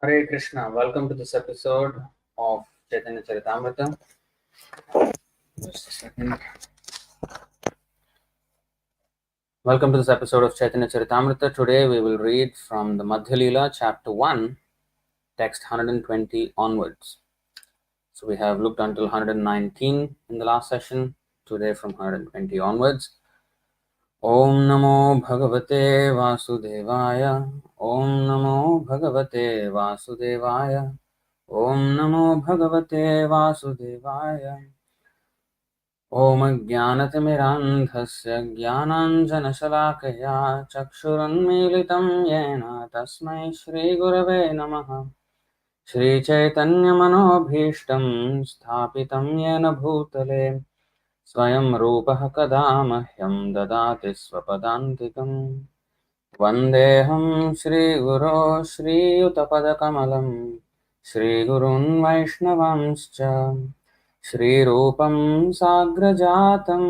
Hare Krishna, welcome to this episode of Caitanya Charitamrita. Just a second. Welcome to this episode of Caitanya Charitamrita. Today we will read from the Madhya chapter 1, text 120 onwards. So we have looked until 119 in the last session, today from 120 onwards. Om Namo Bhagavate Vasudevaya. Om Namo Bhagavate Vasudevaya. Om Namo Bhagavate Vasudevaya. Om Jnanatimirandhasya Jnananjanashalakaya Chakshurunmilitam Yena Tasmai Shri Gurave Namaha. Shri Caitanya Manobhishtam Sthapitam Yena Bhutale Swayam Rupaha Kadamahyam Dadati Swapadantikam Vandeham Shri Guru Shri Utapadakamalam Shri Gurun Vaishnavamscha Shri Rūpam Sagrajatam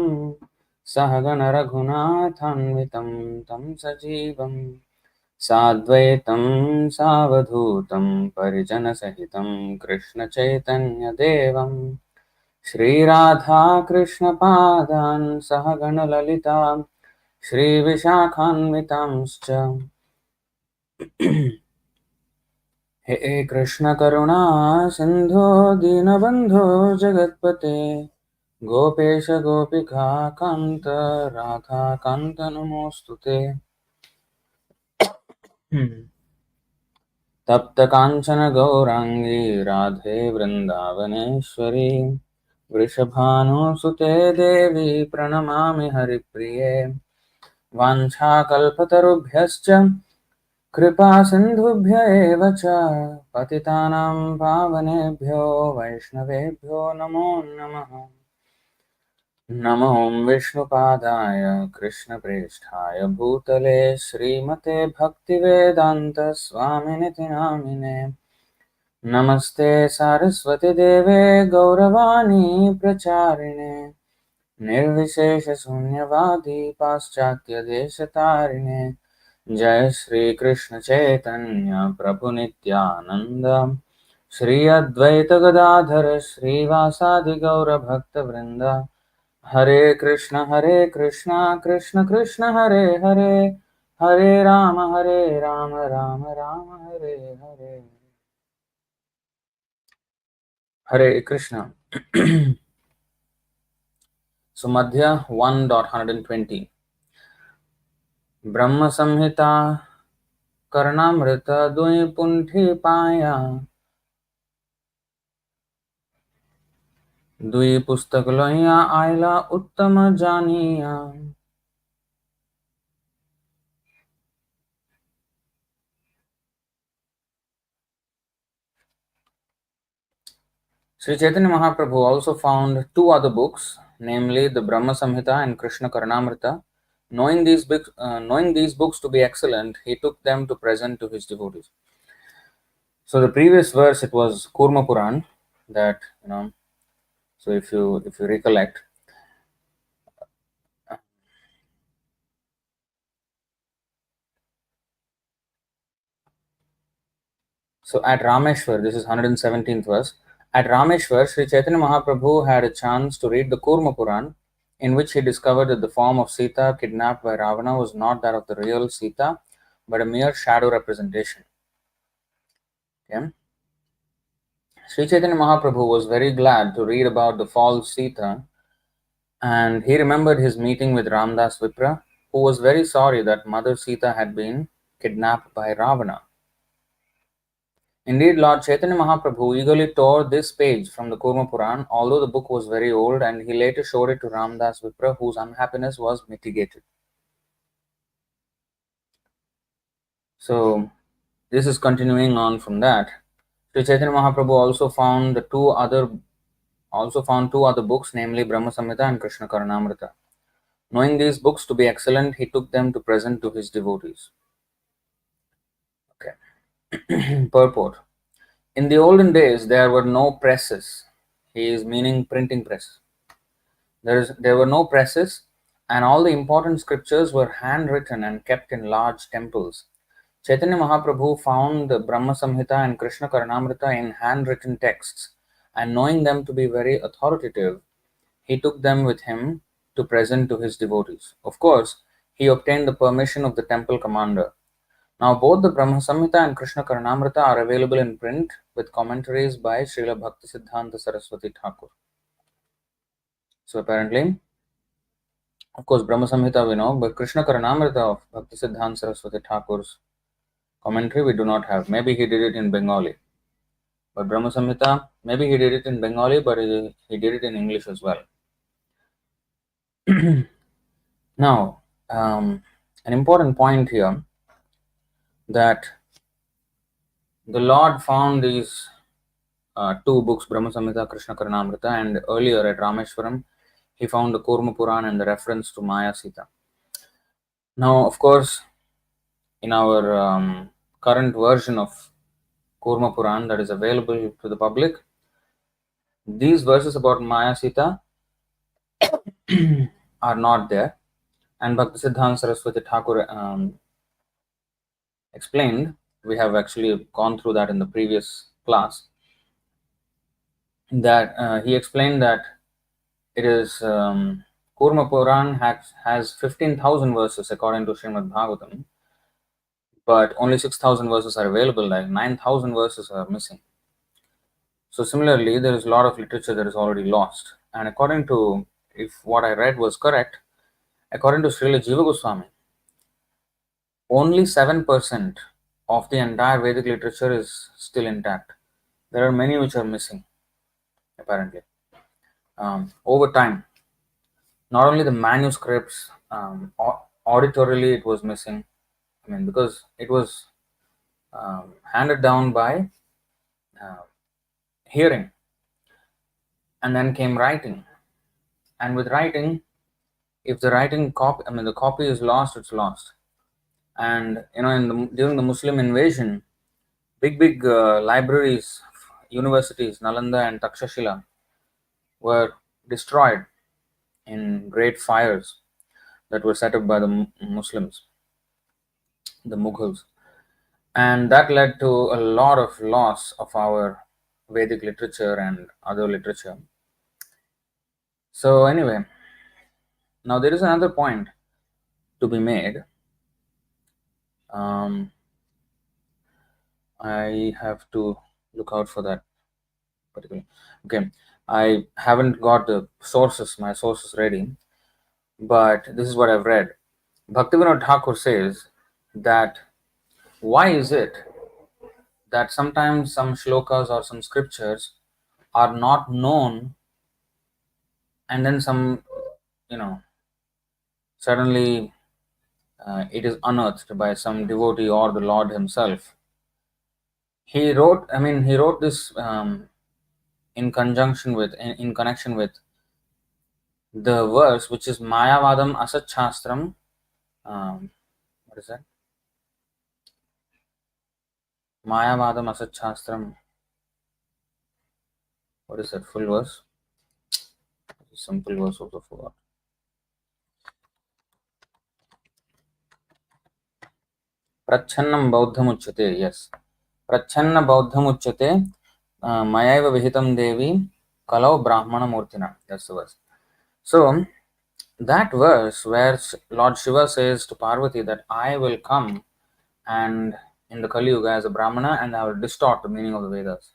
Sahagana Raghunathanvitam Tam Sajivam Sadvaitam Savadhutam Parijana Sahitam Krishna Chaitanya Devam Shri Radha Krishna Padan Sahagana Lalitam Shri Vishakhanvitamscha He Krishna Karuna Sindho Dinabandho Jagatpate Gopesha Gopika Kanta Radha Kanta Namostute Tapta Kanchana Gaurangi Radhe Vrindavaneshwari Vrishabhanu Sute Devi Pranamami Haripriye Vancha Kalpatarubhyascha Kripa Sindhubhya eva cha Patitanam Pavanebhyo Vaishnavebhyo Namo Namaha Namo Vishnupadaya Krishna Presthaya Bhutale Srimate Bhaktivedanta Swaminiti Namine Namaste Saraswati Deve Gauravani Pracharine Nirvishesha Sunyavadi Paschatya Deshatarine Jai Shri Krishna Chaitanya Prabhu Nityananda Shri Advaita Gadadhara Shri Vasadi Gaura Bhakta Vrinda Hare Krishna Krishna Krishna Hare Hare Hare Rama Rama Rama Hare Hare Hare Krishna. So Madhya 1.120 Brahma Samhita Karnamrita Dui Punthi Paya Dui Pustak Loya Aila Uttama Janiya. Sri Chaitanya Mahaprabhu also found two other books, namely the Brahma Samhita and Krishna Karnamrita. Knowing these books to be excellent, he took them to present to his devotees. So the previous verse, it was Kurma Puran, that so if you recollect, so at Rameshwar, this is 117th verse. At Rameshwar, Sri Chaitanya Mahaprabhu had a chance to read the Kurma Puran, in which he discovered that the form of Sita kidnapped by Ravana was not that of the real Sita, but a mere shadow representation. Okay? Sri Chaitanya Mahaprabhu was very glad to read about the false Sita, and he remembered his meeting with Ramdas Vipra, who was very sorry that Mother Sita had been kidnapped by Ravana. Indeed, Lord Chaitanya Mahaprabhu eagerly tore this page from the Kurma Puran, although the book was very old, and he later showed it to Ramdas Vipra, whose unhappiness was mitigated. So, this is continuing on from that. Sri Chaitanya Mahaprabhu also found two other books, namely Brahma Samhita and Krishna Karnamrita. Knowing these books to be excellent, he took them to present to his devotees. Okay. Purport. In the olden days, there were no presses. He is meaning printing press. There were no presses, and all the important scriptures were handwritten and kept in large temples. Chaitanya Mahaprabhu found the Brahma Samhita and Krishna Karnamrita in handwritten texts, and knowing them to be very authoritative, he took them with him to present to his devotees. Of course, he obtained the permission of the temple commander. Now, both the Brahma Samhita and Krishna Karnamrita are available in print with commentaries by Srila Bhaktisiddhanta Saraswati Thakur. So, apparently, of course, Brahma Samhita we know, but Krishna Karnamrita of Bhaktisiddhanta Saraswati Thakur's commentary we do not have. Maybe he did it in Bengali. But Brahma Samhita, maybe he did it in Bengali, but he did it in English as well. Now, an important point here, that the Lord found these two books, Brahma Samhita, Krishna Karnamrita, and earlier at Rameshwaram, he found the Kurma Puran and the reference to Maya-Sita. Now, of course, in our current version of Kurma Puran that is available to the public, these verses about Maya-Sita are not there. And Bhaktisiddhanta Saraswati Thakur explained, we have actually gone through that in the previous class, that he explained that it is Kurma Puran has 15,000 verses according to Srimad Bhagavatam, but only 6,000 verses are available, like 9,000 verses are missing. So similarly, there is a lot of literature that is already lost. And according to, if what I read was correct, according to Srila Jiva Goswami, only 7% of the entire Vedic literature is still intact. There are many which are missing, apparently. Over time, not only the manuscripts, auditorily it was missing. I mean, because it was handed down by hearing, and then came writing. And with writing, if the writing copy, the copy is lost, it's lost. And during the Muslim invasion, big libraries, universities, Nalanda and Takshashila, were destroyed in great fires that were set up by the Muslims, the Mughals. And that led to a lot of loss of our Vedic literature and other literature. So anyway, now there is another point to be made. I have to look out for that particularly. Okay, I haven't got my sources ready, but this is what I've read. Bhaktivinoda Thakur says that why is it that sometimes some shlokas or some scriptures are not known, and then suddenly it is unearthed by some devotee or the Lord himself. He wrote this in connection with the verse which is Mayavadam Asachastram. What is that? Mayavadam Asachastram. What is that full verse? Simple verse also forgot. Prachannam Bauddham Uchyate. Yes. Prachanna Bauddham Uchyate Mayaiva Vihitam Devi Kalau Brahmana Murtina. That's the verse. So, that verse where Lord Shiva says to Parvati that I will come and in the Kali Yuga as a Brahmana and I will distort the meaning of the Vedas.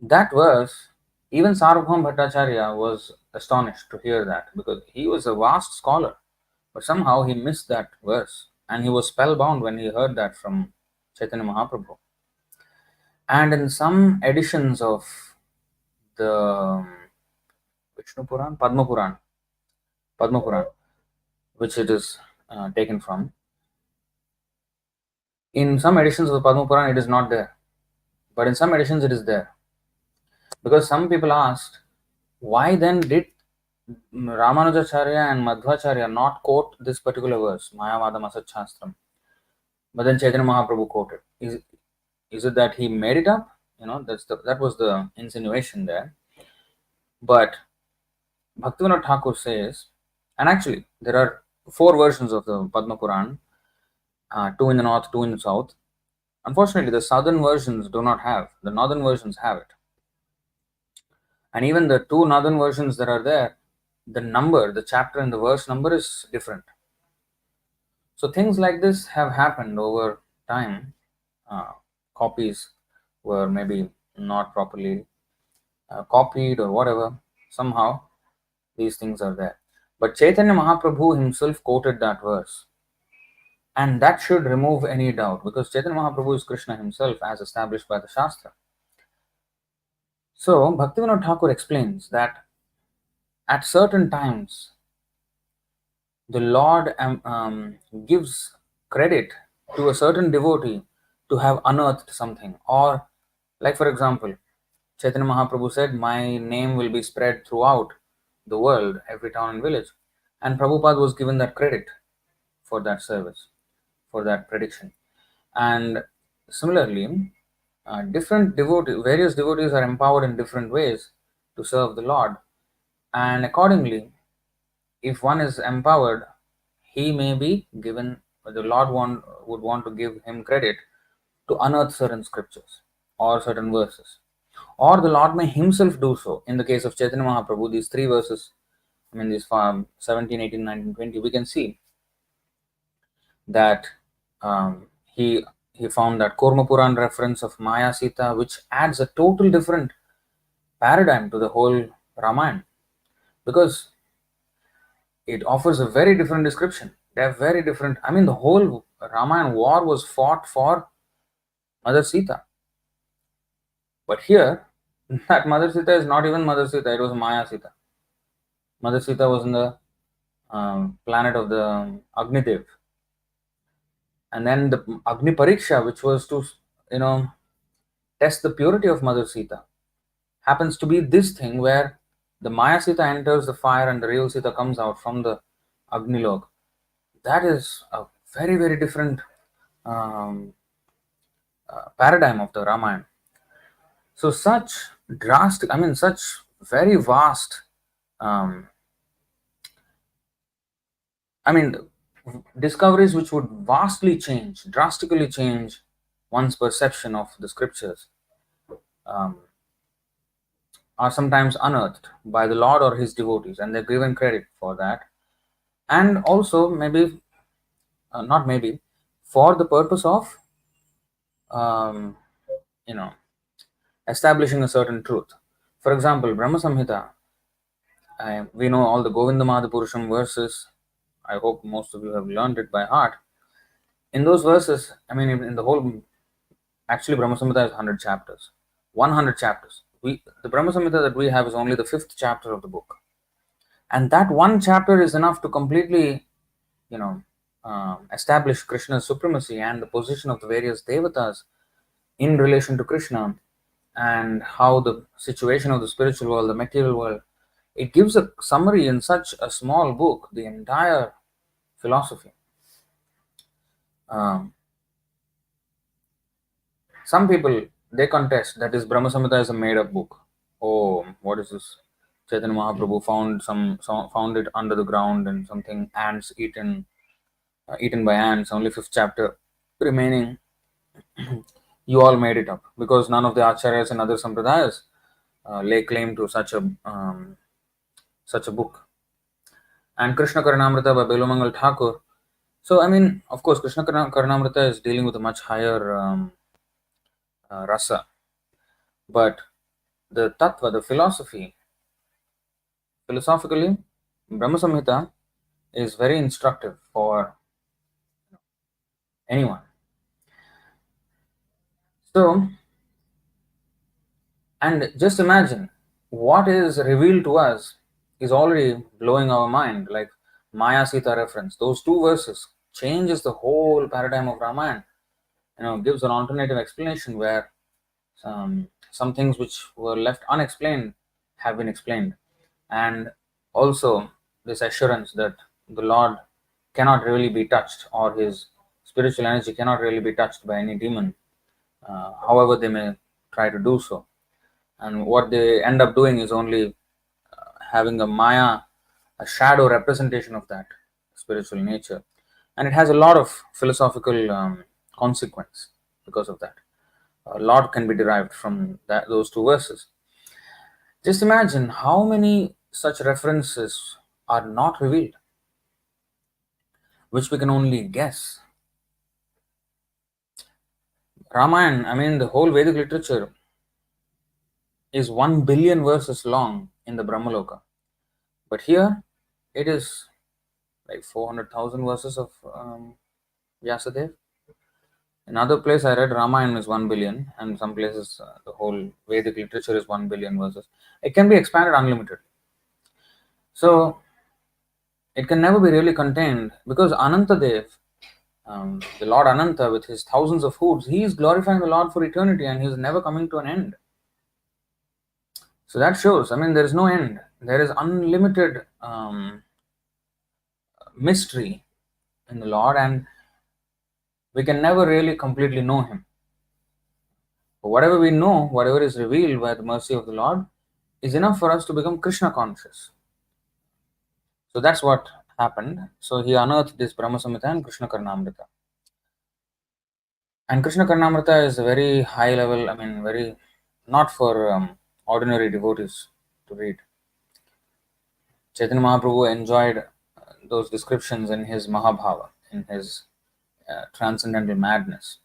That verse, even Sarvabhauma Bhattacharya was astonished to hear that, because he was a vast scholar, but somehow he missed that verse and he was spellbound when he heard that from Chaitanya Mahaprabhu. And in some editions of the Vishnu Puran, Padma Puran, which it is taken from, in some editions of the Padma Puran it is not there, but in some editions it is there. Because some people asked, why then did Ramanujacharya and Madhvacharya not quote this particular verse, Mayavadam Asachastram, but then Chaitanya Mahaprabhu quoted? Is it that he made it up? That was the insinuation there. But Bhaktivinoda Thakur says, and actually there are 4 versions of the Padma Puran, two in the north, two in the south. Unfortunately, the southern versions do not have. The northern versions have it. And even the two northern versions that are there, the number, the chapter and the verse number is different. So things like this have happened over time. Copies were maybe not properly copied or whatever. Somehow these things are there. But Chaitanya Mahaprabhu himself quoted that verse. And that should remove any doubt, because Chaitanya Mahaprabhu is Krishna himself as established by the Shastra. So Bhaktivinoda Thakur explains that at certain times the Lord gives credit to a certain devotee to have unearthed something. Or, like for example, Chaitanya Mahaprabhu said, "My name will be spread throughout the world, every town and village." And Prabhupada was given that credit for that service, for that prediction. And similarly, various devotees are empowered in different ways to serve the Lord. And accordingly, if one is empowered, he may be given, the Lord would want to give him credit to unearth certain scriptures or certain verses. Or the Lord may himself do so. In the case of Chaitanya Mahaprabhu, these three verses, these 17, 18, 19, 20, we can see that he found that Kurma Puran reference of Maya-Sita, which adds a total different paradigm to the whole Ramayana, because it offers a very different description. They are very different. The whole Ramayana war was fought for Mother Sita. But here, that Mother Sita is not even Mother Sita, it was Maya-Sita. Mother Sita was in the planet of the Agnidev. And then the Agni Pariksha, which was to, test the purity of Mother Sita, happens to be this thing where the Maya Sita enters the fire and the real Sita comes out from the Agnilok. That is a very, very different paradigm of the Ramayana. So such drastic, such very vast, discoveries which would vastly change, drastically change one's perception of the scriptures, are sometimes unearthed by the Lord or his devotees, and they're given credit for that. And also, maybe, not maybe, for the purpose of, establishing a certain truth. For example, Brahma Samhita, we know all the Govindamada Purusham verses. I hope most of you have learned it by heart. In those verses, in the whole, actually Brahma Samhita is 100 chapters. 100 chapters. The Brahma Samhita that we have is only the 5th chapter of the book. And that one chapter is enough to completely, establish Krishna's supremacy and the position of the various devatas in relation to Krishna, and how the situation of the spiritual world, the material world. It gives a summary in such a small book, the entire philosophy. Some people, they contest that this Brahma Samhita is a made-up book. Oh, what is this? Chaitanya Mahaprabhu found it under the ground, and something ants eaten by ants. Only 5th chapter remaining. You all made it up, because none of the acharyas and other sampradayas lay claim to such a book. And Krishna Karnamrita by Belumangal Thakur. So, of course, Krishna Karnamrita is dealing with a much higher rasa. But the tattva, the philosophically, Brahma Samhita is very instructive for anyone. So, and just imagine what is revealed to us is already blowing our mind, like Maya-Sita reference. Those two verses changes the whole paradigm of Ramayana. Gives an alternative explanation where some things which were left unexplained have been explained. And also this assurance that the Lord cannot really be touched, or his spiritual energy cannot really be touched by any demon, however they may try to do so. And what they end up doing is only having a shadow representation of that spiritual nature. And it has a lot of philosophical consequence because of that. A lot can be derived from those two verses. Just imagine how many such references are not revealed, which we can only guess. Ramayana, I mean, the whole Vedic literature is 1 billion verses long in the Brahmaloka. But here, it is like 400,000 verses of Vyasadeva. In other place, I read Ramayana is 1 billion, and some places the whole Vedic literature is 1 billion verses. It can be expanded unlimited. So, it can never be really contained because Anantadev, the Lord Ananta with his thousands of hoods, he is glorifying the Lord for eternity and he is never coming to an end. So that shows, I mean, there is no end. There is unlimited mystery in the Lord, and we can never really completely know Him. But whatever we know, whatever is revealed by the mercy of the Lord, is enough for us to become Krishna conscious. So that's what happened. So he unearthed this Brahma Samhita and Krishna Karnamrita. And Krishna Karnamrita is a very high level, I mean, very not for ordinary devotees to read. Chaitanya Mahaprabhu enjoyed those descriptions in his Mahabhava, in his transcendental madness.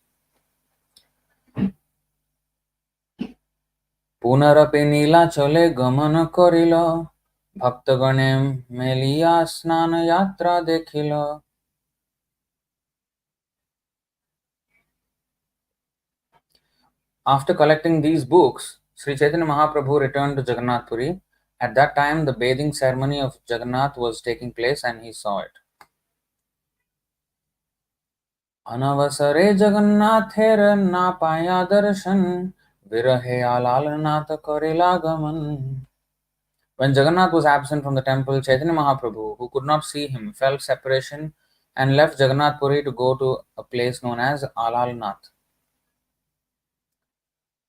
পুনরপি নীলাচলে গমন করিল ভক্তগণে মেলিয়া স্নান যাত্রা দেখিল. After collecting these books, Sri Chaitanya Mahaprabhu returned to Jagannath Puri. At that time, the bathing ceremony of Jagannath was taking place and he saw it. अनवसरे जगन्नाथेर ना पाया दर्शन विरहे आलालनाथ करेलागमन. When Jagannath was absent from the temple, Chaitanya Mahaprabhu, who could not see him, felt separation and left Jagannath Puri to go to a place known as Alalanatha.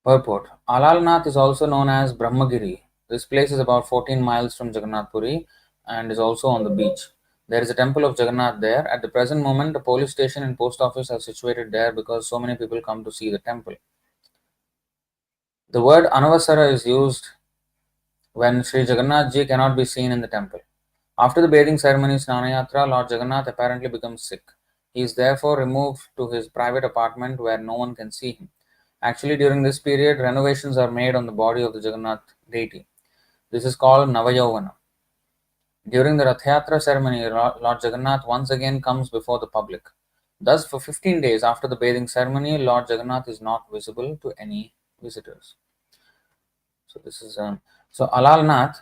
Purport: Alalanatha is also known as Brahmagiri. This place is about 14 miles from Jagannath Puri and is also on the beach. There is a temple of Jagannath there. At the present moment, a police station and post office are situated there because so many people come to see the temple. The word Anavasara is used when Sri Jagannath Ji cannot be seen in the temple. After the bathing ceremony Snanayatra, Lord Jagannath apparently becomes sick. He is therefore removed to his private apartment where no one can see him. Actually, during this period, renovations are made on the body of the Jagannath deity. This is called Navayavana. During the Rathayatra ceremony, Lord Jagannath once again comes before the public. Thus, for 15 days after the bathing ceremony, Lord Jagannath is not visible to any visitors. So this is so Alalanatha.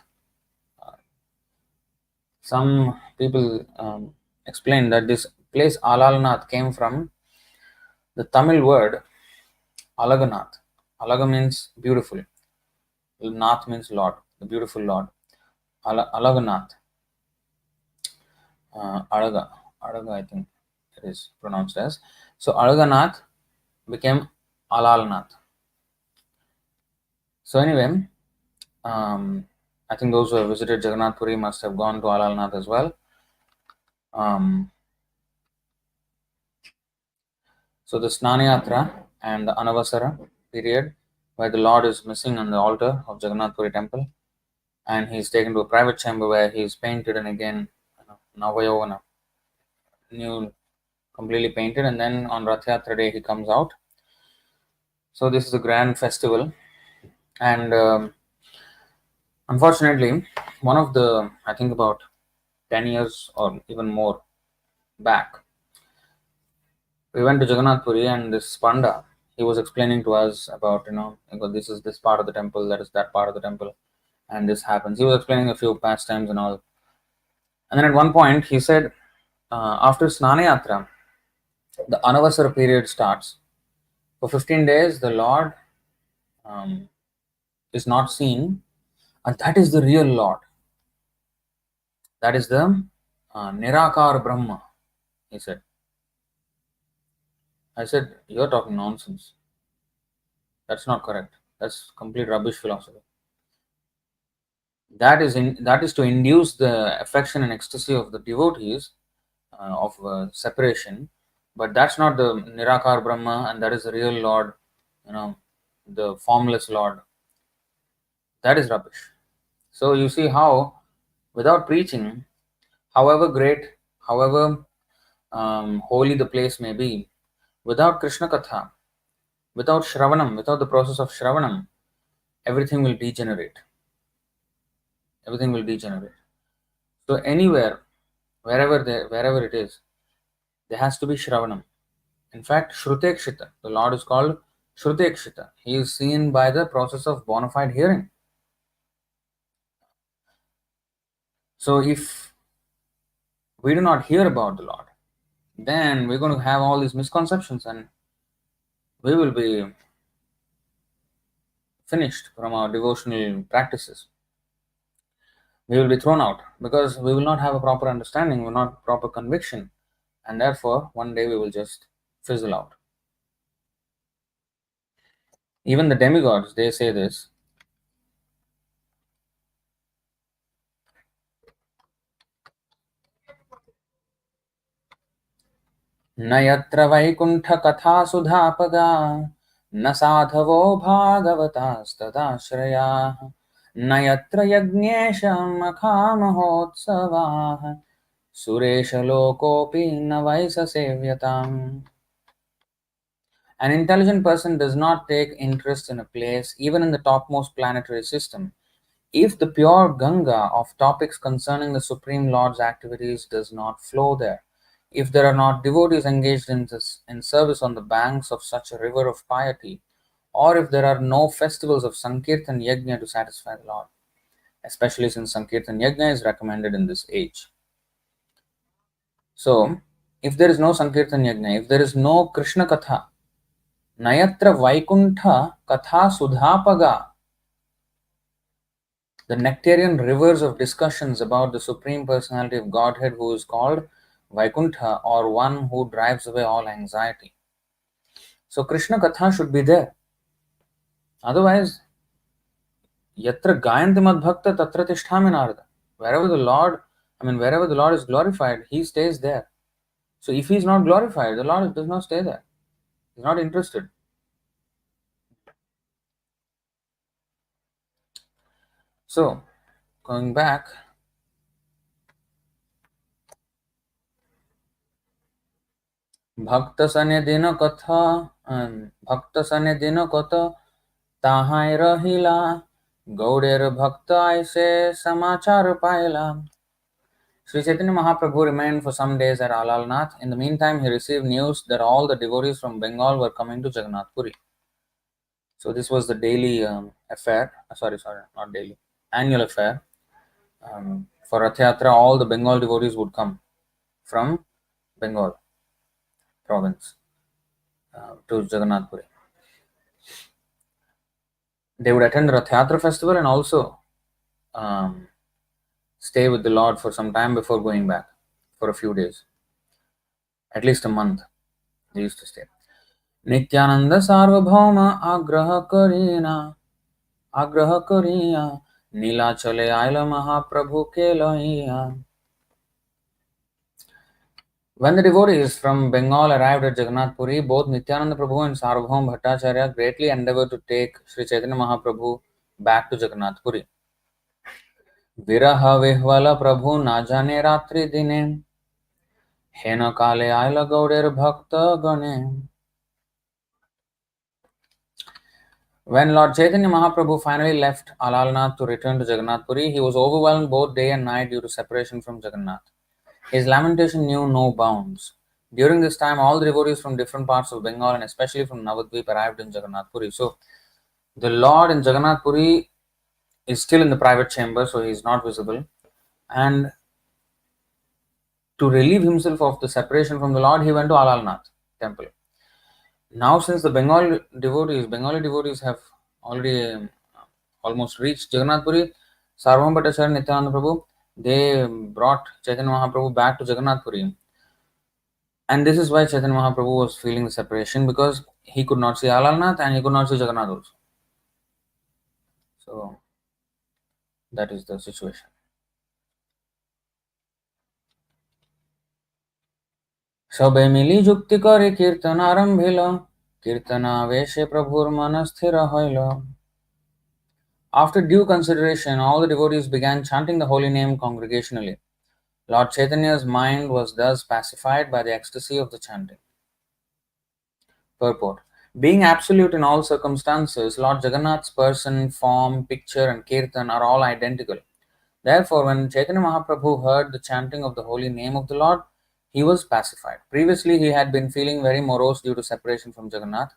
Some people explain that this place Alalanatha came from the Tamil word Alaganath. Alaga means beautiful. Nath means Lord, the beautiful Lord. Alaganath. Alaga, I think it is pronounced as. So Alaganath became Alalanatha. So anyway, I think those who have visited Jagannath Puri must have gone to Alalanatha as well. So the Snanayatra and the Anavasara period, where the Lord is missing on the altar of Jagannath Puri temple, and he is taken to a private chamber where he is painted and again Navayavana, new, completely painted, and then on Rathayatra day he comes out. So this is a grand festival, and unfortunately, one of the, I think about 10 years or even more back, we went to Jagannath Puri and this Panda, he was explaining to us about, this is this part of the temple, that is that part of the temple, and this happens. He was explaining a few pastimes and all. And then at one point he said, after Snanayatra, the Anavasara period starts. For 15 days, the Lord is not seen, and that is the real Lord. That is the Nirakar Brahma, he said. I said, you're talking nonsense. That's not correct. That's complete rubbish philosophy. That is to induce the affection and ecstasy of the devotees of separation, but that's not the Nirakar Brahma, and that is the real Lord, you know, the formless Lord. That is rubbish. So you see how, without preaching, however great, however holy the place may be, without Krishna Katha, without Shravanam, without the process of Shravanam, everything will degenerate. Everything will degenerate. So anywhere, wherever it is, there has to be Shravanam. In fact, Shrutekshita, the Lord is called Shrutekshita. He is seen by the process of bona fide hearing. So if we do not hear about the Lord, then we're going to have all these misconceptions and we will be finished from our devotional practices. We will be thrown out because we will not have a proper understanding, we will not proper conviction, and therefore one day we will just fizzle out. Even the demigods, they say this. न यत्र वैकुण्ठकथासुधापगा न साधवो भागवतास्तदाश्रयाः न यत्र यज्ञेशमखामहोत्सवाः सुरेशलोकोऽपि न वै स सेव्यताम्. An intelligent person does not take interest in a place, even in the topmost planetary system, if the pure Ganga of topics concerning the Supreme Lord's activities does not flow there, if there are not devotees engaged in service on the banks of such a river of piety, or if there are no festivals of Sankirtan Yajna to satisfy the Lord, especially since Sankirtan Yajna is recommended in this age. So, if there is no Sankirtan Yajna, if there is no Krishna Katha, Nayatra Vaikuntha Katha Sudhapaga, the nectarian rivers of discussions about the Supreme Personality of Godhead, who is called Vaikuntha, or one who drives away all anxiety. So Krishna Katha should be there. Otherwise, Yatra Gayanti Madbhakta Tatra Tishtami Narada. Wherever the Lord is glorified, He stays there. So if He is not glorified, the Lord does not stay there. He is not interested. So, going back, भक्त सने दिन कथा भक्त सने दिन कत ताहाय रहिला गौड़ेर भक्त ऐसे समाचार पायला. Sri Chaitanya Mahaprabhu remained for some days at Alalanatha. In the meantime, he received news that all the devotees from Bengal were coming to Jagannath Puri. So this was the daily affair. Not daily, annual affair. For Rath Yatra, all the Bengal devotees would come from Bengal province to Jagannath Puri. They would attend the Rath Yatra festival and also stay with the Lord for some time before going back for a few days. At least a month they used to stay. Nityananda Sarvabhauma Agraha Kariya Nila Chale Aila Mahaprabhu Kelaiya. When the devotees from Bengal arrived at Jagannath Puri, both Nityananda Prabhu and Sarvabhaum Bhattacharya greatly endeavored to take Sri Chaitanya Mahaprabhu back to Jagannath Puri. Viraha Vihvala Prabhu na jane ratri dine Hena Kale Aila Gauder Bhakta Gane. When Lord Chaitanya Mahaprabhu finally left Alalanatha to return to Jagannath Puri, he was overwhelmed both day and night due to separation from Jagannath. His lamentation knew no bounds. During this time, all the devotees from different parts of Bengal and especially from Navadvip arrived in Jagannath Puri. So, the Lord in Jagannath Puri is still in the private chamber, so he is not visible. And to relieve himself of the separation from the Lord, he went to Alalanatha temple. Now, since the Bengali devotees have already almost reached Jagannath Puri, Sarvabhauma Bhattacharya and Nityananda Prabhu, they brought Chaitanya Mahaprabhu back to Jagannath Puri. And this is why Chaitanya Mahaprabhu was feeling the separation, because he could not see Alalanatha and he could not see Jagannath also. So, that is the situation. সবে মিলি যুক্তি করে কীর্তন আরম্ভিল, কীর্তনাবেশে প্রভুর মন স্থির হইল। After due consideration, all the devotees began chanting the holy name congregationally. Lord Chaitanya's mind was thus pacified by the ecstasy of the chanting. Purport. Being absolute in all circumstances, Lord Jagannatha's person, form, picture, and kirtan are all identical. Therefore, when Chaitanya Mahaprabhu heard the chanting of the holy name of the Lord, he was pacified. Previously, he had been feeling very morose due to separation from Jagannath.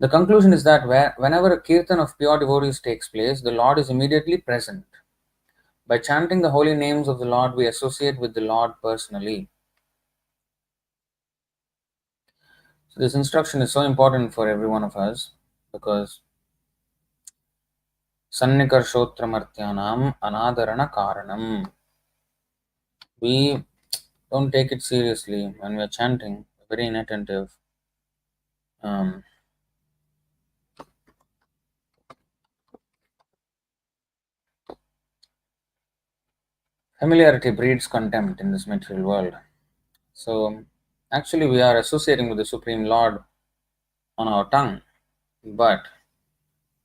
The conclusion is that whenever a kirtan of pure devotees takes place, the Lord is immediately present. By chanting the holy names of the Lord, we associate with the Lord personally. So this instruction is so important for every one of us because Sannikarshotramartyanam anadarana karanam. We don't take it seriously when we are chanting, very inattentive. Familiarity breeds contempt in this material world. So, actually, we are associating with the Supreme Lord on our tongue, but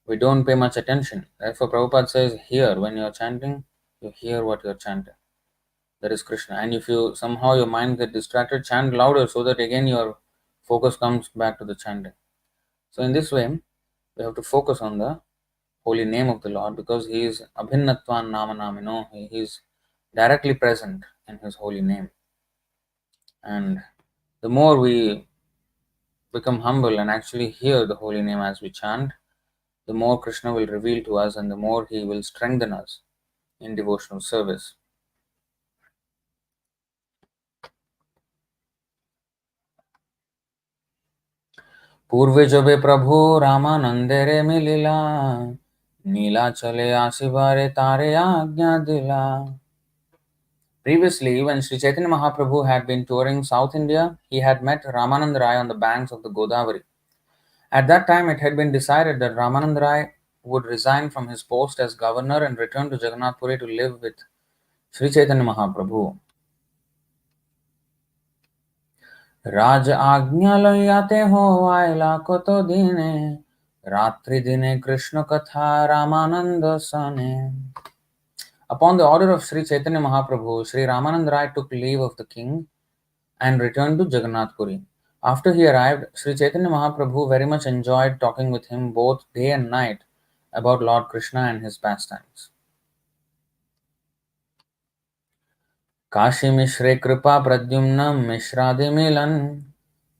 we don't pay much attention. Therefore, Prabhupada says here, when you are chanting, you hear what you are chanting. That is Krishna. And if you somehow your mind get distracted, chant louder so that again your focus comes back to the chanting. So, in this way, we have to focus on the holy name of the Lord because He is Abhinnatvan Nama Namino. He is directly present in His holy name. And the more we become humble and actually hear the holy name as we chant, the more Krishna will reveal to us and the more He will strengthen us in devotional service. पूर्वे जबे प्रभु रामानंदे रे मिलिला, नीला चले आशिबारे तारे आज्ञा दिला. Previously, when Sri Chaitanya Mahaprabhu had been touring South India, he had met Ramanand Rai on the banks of the Godavari. At that time, it had been decided that Ramanand Rai would resign from his post as governor and return to Jagannath Puri to live with Sri Chaitanya Mahaprabhu. राज आज्ञा लयाते हो आयला कतो दिने, रात्रि दिने कृष्ण कथा रामानंद सने. Upon the order of Sri Chaitanya Mahaprabhu, Sri Ramanand Rai took leave of the king and returned to Jagannath Puri. After he arrived, Sri Chaitanya Mahaprabhu very much enjoyed talking with him both day and night about Lord Krishna and his pastimes. Kashi मिश्रे कृपा प्रद्युम्न मिश्रादि मिलन,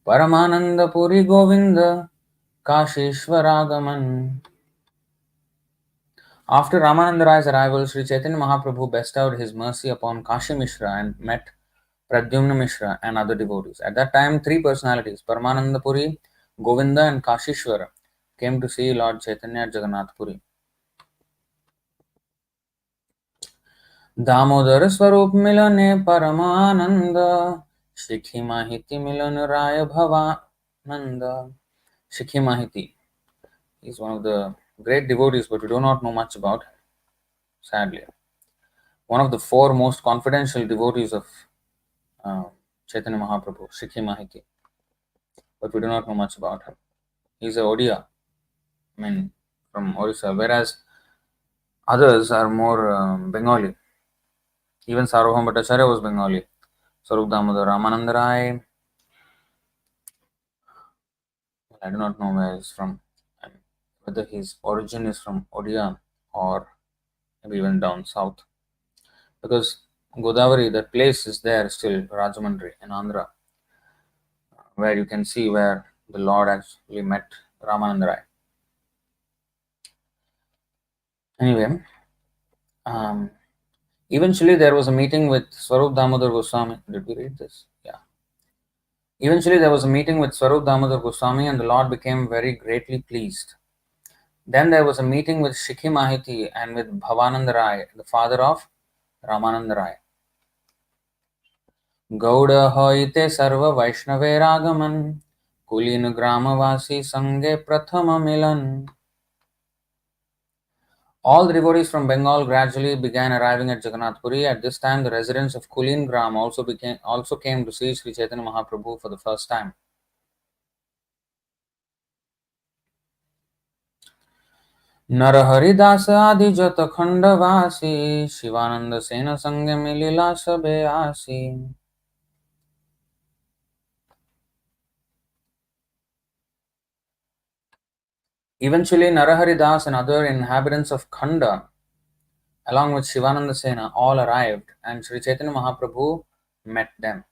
परमानंद Puri Govind Kashishwaragaman. After Ramananda Rai's arrival, Sri Chaitanya Mahaprabhu bestowed his mercy upon Kashi Mishra and met Pradyumna Mishra and other devotees. At that time, three personalities, Paramananda Puri, Govinda and Kashishwara, came to see Lord Chaitanya at Jagannath Puri. Damodar स्वरूप मिलने परमानंद, शिखी माहिती मिलन राय Bhavanand. Shikhi Mahiti is one of the great devotees, but we do not know much about him, sadly. One of the four most confidential devotees of Chaitanya Mahaprabhu, Shikhi Mahiti, but we do not know much about him. He is a Odia, from Orissa, whereas others are more Bengali. Even Sarvabhauma Bhattacharya was Bengali. Swarup Damodar Ramananda Rai, I do not know where he is from, and whether his origin is from Odia or maybe even down south. Because Godavari, that place is there still, Rajamandri in Andhra, where you can see where the Lord actually met Ramananda Rai. Anyway, eventually there was a meeting with Swarup Damodar Goswami. Did we read this? Yeah. Eventually there was a meeting with Swarup Damodar Goswami and the Lord became very greatly pleased. Then there was a meeting with Shikhi Mahiti and with Bhavananda Rai, the father of Ramananda Rai. Gaur होइते सर्व वैष्णवे रागमन, कुलीन ग्रामवासी संगे प्रथम मिलन. All the devotees from Bengal gradually began arriving at Jagannath Puri. At this time, the residents of Kulin Gram also came to see Sri Chaitanya Mahaprabhu for the first time. Narhari दास आदि जत खंडवासी शिवानंद सेन संग मिलिला सबे आसी. Eventually, Narahari Das and other inhabitants of Khanda, along with Shivananda Sena, all arrived, and Sri Chaitanya Mahaprabhu met them.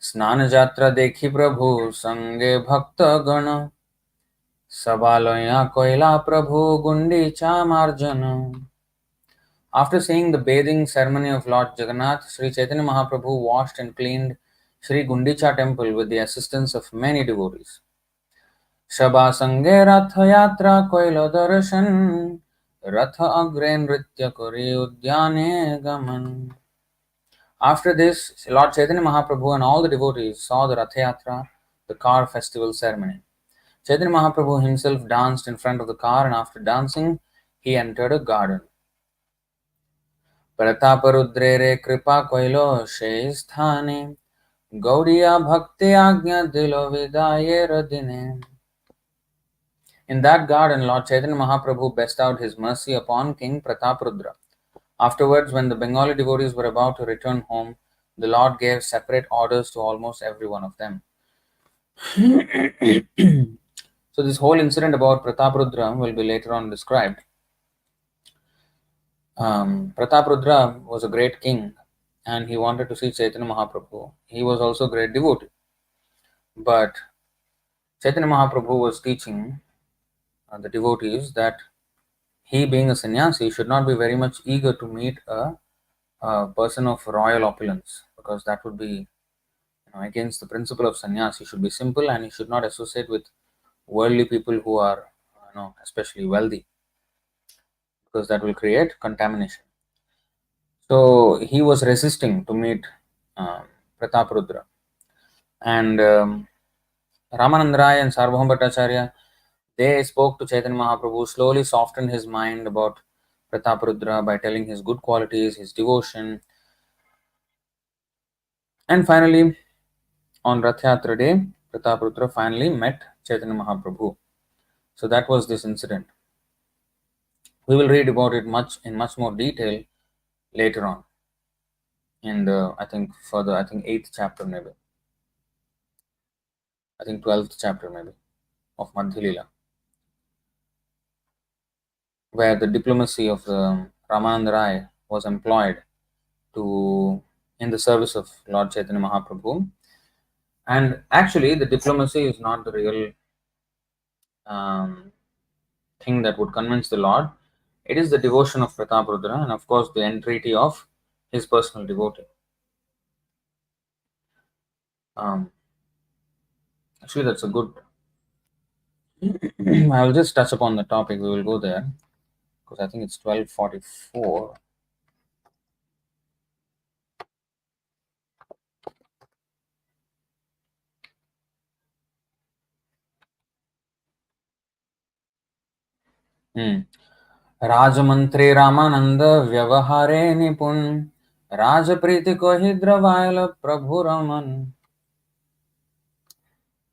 स्नान जात्रा देखी प्रभु संगे भक्त गण सबालया कोइला प्रभु गुंडीचा मार्जन. After seeing the bathing ceremony of Lord Jagannath, Sri Chaitanya Mahaprabhu washed and cleaned Sri Gundicha temple with the assistance of many devotees. Shabha sange rath yatra koilo darshan rath agre nritya kori udyane gaman. After this, Lord Chaitanya Mahaprabhu and all the devotees saw the Rath Yatra, the car festival ceremony. Chaitanya Mahaprabhu himself danced in front of the car, and after dancing, he entered a garden. Prataparudrere kripa koilo sthane Gaudiya bhakti agnya dilo vidayera dine. In that garden, Lord Chaitanya Mahaprabhu bestowed his mercy upon King Prataparudra. Afterwards, when the Bengali devotees were about to return home, the Lord gave separate orders to almost every one of them. So this whole incident about Prataparudra will be later on described. Prataparudra was a great king and he wanted to see Chaitanya Mahaprabhu. He was also a great devotee. But Chaitanya Mahaprabhu was teaching the devotees that he, being a sannyasi, should not be very much eager to meet a person of royal opulence, because that would be against the principle of sannyas. He should be simple and he should not associate with worldly people who are especially wealthy, because that will create contamination. So he was resisting to meet Prataparudra, and Ramananda Rai and Sarvabhauma Bhattacharya, they spoke to Chaitanya Mahaprabhu, slowly softened his mind about Prataparudra by telling his good qualities, his devotion, and finally, on Rath Yatra day, Prataparudra finally met Chaitanya Mahaprabhu. So that was this incident. We will read about it in much more detail later on in the, I think 8th chapter maybe. I think 12th chapter maybe of Madhya Leela, where the diplomacy of Ramananda Rai was employed in the service of Lord Chaitanya Mahaprabhu. And actually, the diplomacy is not the real thing that would convince the Lord. It is the devotion of Prataparudra and of course the entreaty of his personal devotee. Actually, that's a good. I will just touch upon the topic. We will go there because I think it's 12:44. राजमंत्री Ramanand व्यवहारे निपुण राजप्रीति को ही द्रवायल प्रभु Raman.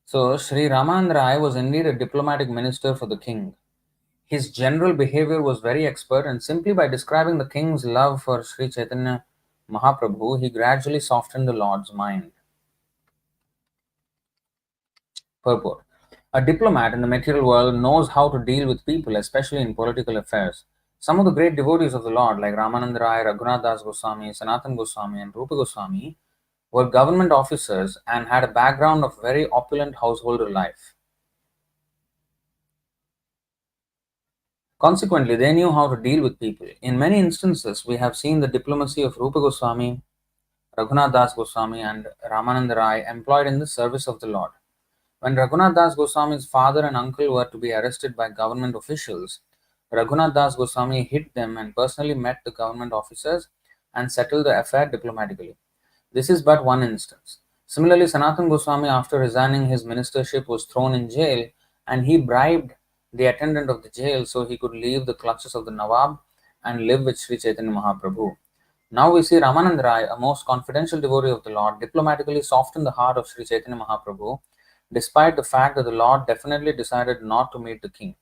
So Sri Ramananda Rai was indeed a diplomatic minister for the king. His general behavior was very expert, and simply by describing the king's love for Sri Chaitanya Mahaprabhu, he gradually softened the Lord's mind. Purport. A diplomat in the material world knows how to deal with people, especially in political affairs. Some of the great devotees of the Lord, like Ramananda Rai, Raghunath Das Goswami, Sanatana Goswami, and Rūpa Goswami, were government officers and had a background of very opulent householder life. Consequently, they knew how to deal with people. In many instances, we have seen the diplomacy of Rūpa Goswami, Raghunath Das Goswami, and Ramananda Rai employed in the service of the Lord. When Raghunath Das Goswami's father and uncle were to be arrested by government officials, Raghunath Das Goswami hid them and personally met the government officers and settled the affair diplomatically. This is but one instance. Similarly, Sanatana Goswami, after resigning his ministership, was thrown in jail and he bribed the attendant of the jail, so he could leave the clutches of the Nawab and live with Sri Chaitanya Mahaprabhu. Now we see Ramanand Rai, a most confidential devotee of the Lord, diplomatically soften the heart of Sri Chaitanya Mahaprabhu, despite the fact that the Lord definitely decided not to meet the king.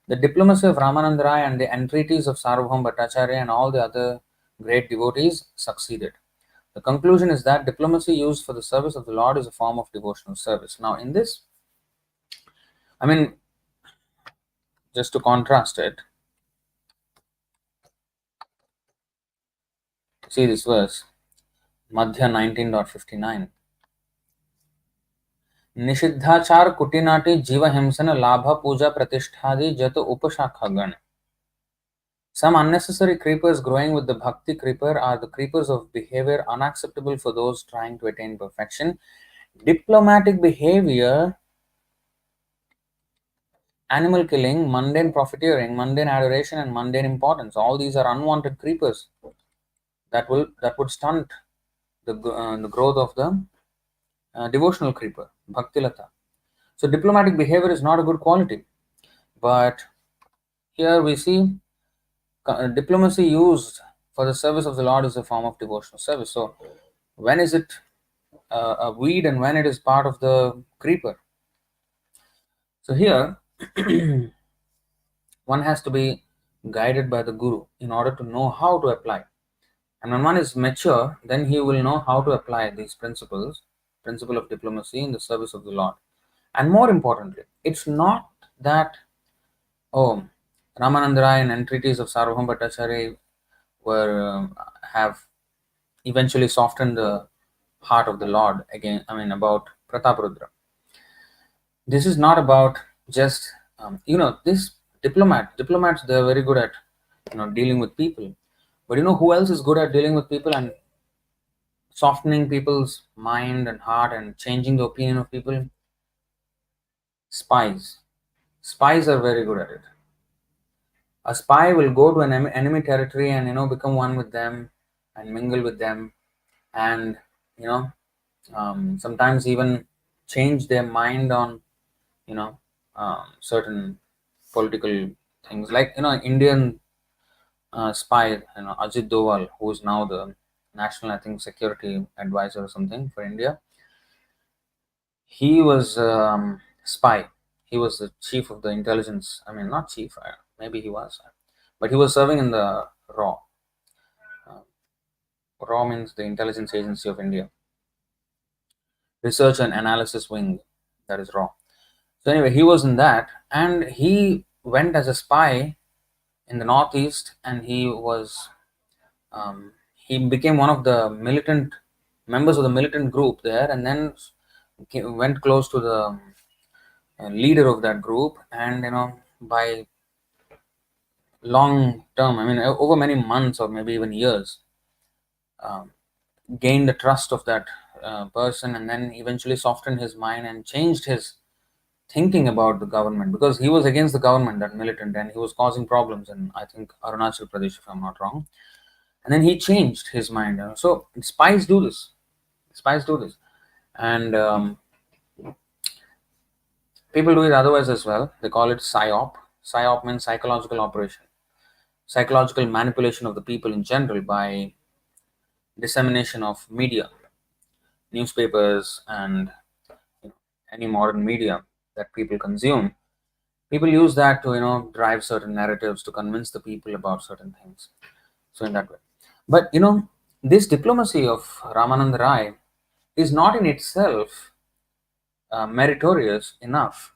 The diplomacy of Ramanand Rai and the entreaties of Sarvabhaum Bhattacharya and all the other great devotees succeeded. The conclusion is that diplomacy used for the service of the Lord is a form of devotional service. Now, in this, I mean, just to contrast it, see this verse, Madhya 19.59. निषिद्धाचार कुटिनाटी जीव हिंसन लाभ पूजा प्रतिष्ठादि जत उपशाखागण. Some unnecessary creepers growing with the bhakti creeper are the creepers of behavior unacceptable for those trying to attain perfection. Diplomatic behavior, animal killing, mundane profiteering, mundane adoration, and mundane importance. All these are unwanted creepers that would stunt the growth of the devotional creeper, bhaktilata. So diplomatic behavior is not a good quality, but here we see diplomacy used for the service of the Lord is a form of devotional service. So when is it a weed and when it is part of the creeper? So here one has to be guided by the guru in order to know how to apply. And when one is mature, then he will know how to apply these principles, principle of diplomacy in the service of the Lord. And more importantly, it's not that, oh, Ramananda Rai and entreaties of Sarvabhaum Bhattacharya have eventually softened the heart of the Lord again. I mean, about Prataparudra. This is not about just this diplomats. They're very good at dealing with people, but who else is good at dealing with people and softening people's mind and heart and changing the opinion of people? Spies are very good at it. A spy will go to an enemy territory and become one with them and mingle with them, and sometimes even change their mind on certain political things, like Indian spy, Ajit Doval, who is now the national, I think, security advisor or something for India. He was spy. He was the chief of the intelligence. I mean, not chief. Maybe he was, but he was serving in the RAW. RAW means the Intelligence Agency of India, Research and Analysis Wing. That is RAW. So anyway, he was in that, and he went as a spy in the northeast, and he became one of the militant members of the militant group there, and then went close to the leader of that group, and by long term, I mean over many months or maybe even years, gained the trust of that person, and then eventually softened his mind and changed his thinking about the government, because he was against the government, that militant, and he was causing problems in, I think, Arunachal Pradesh, if I'm not wrong. And then he changed his mind. So spies do this. And people do it otherwise as well. They call it psyop. Psyop means psychological operation, psychological manipulation of the people in general by dissemination of media, newspapers, and any modern media that people consume. People use that to drive certain narratives to convince the people about certain things. So in that way, but this diplomacy of Ramananda Rai is not in itself meritorious enough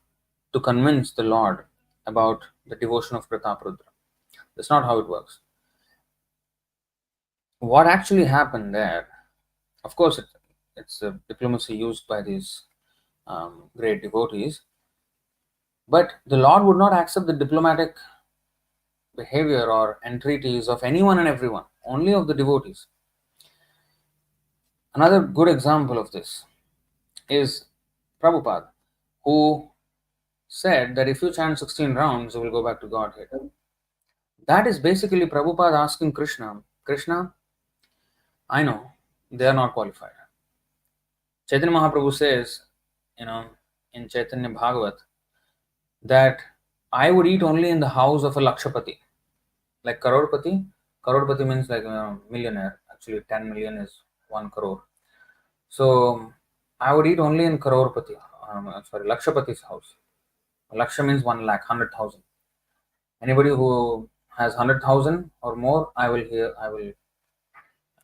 to convince the Lord about the devotion of Prataparudra. That's not how it works. What actually happened there, of course, it's a diplomacy used by these great devotees, but the Lord would not accept the diplomatic behavior or entreaties of anyone and everyone, only of the devotees. Another good example of this is Prabhupada, who said that if you chant 16 rounds, you will go back to Godhead. That is basically Prabhupada asking Krishna, I know they are not qualified. Chaitanya Mahaprabhu says, in Chaitanya Bhagavat, that I would eat only in the house of a Lakshapati. Like Karodpati. Karodpati means like a millionaire. Actually, 10 million is 1 crore. So I would eat only in Karodpati. Lakshapati's house. Laksha means 1 lakh, 100,000. Anybody who has 100,000 or more, I will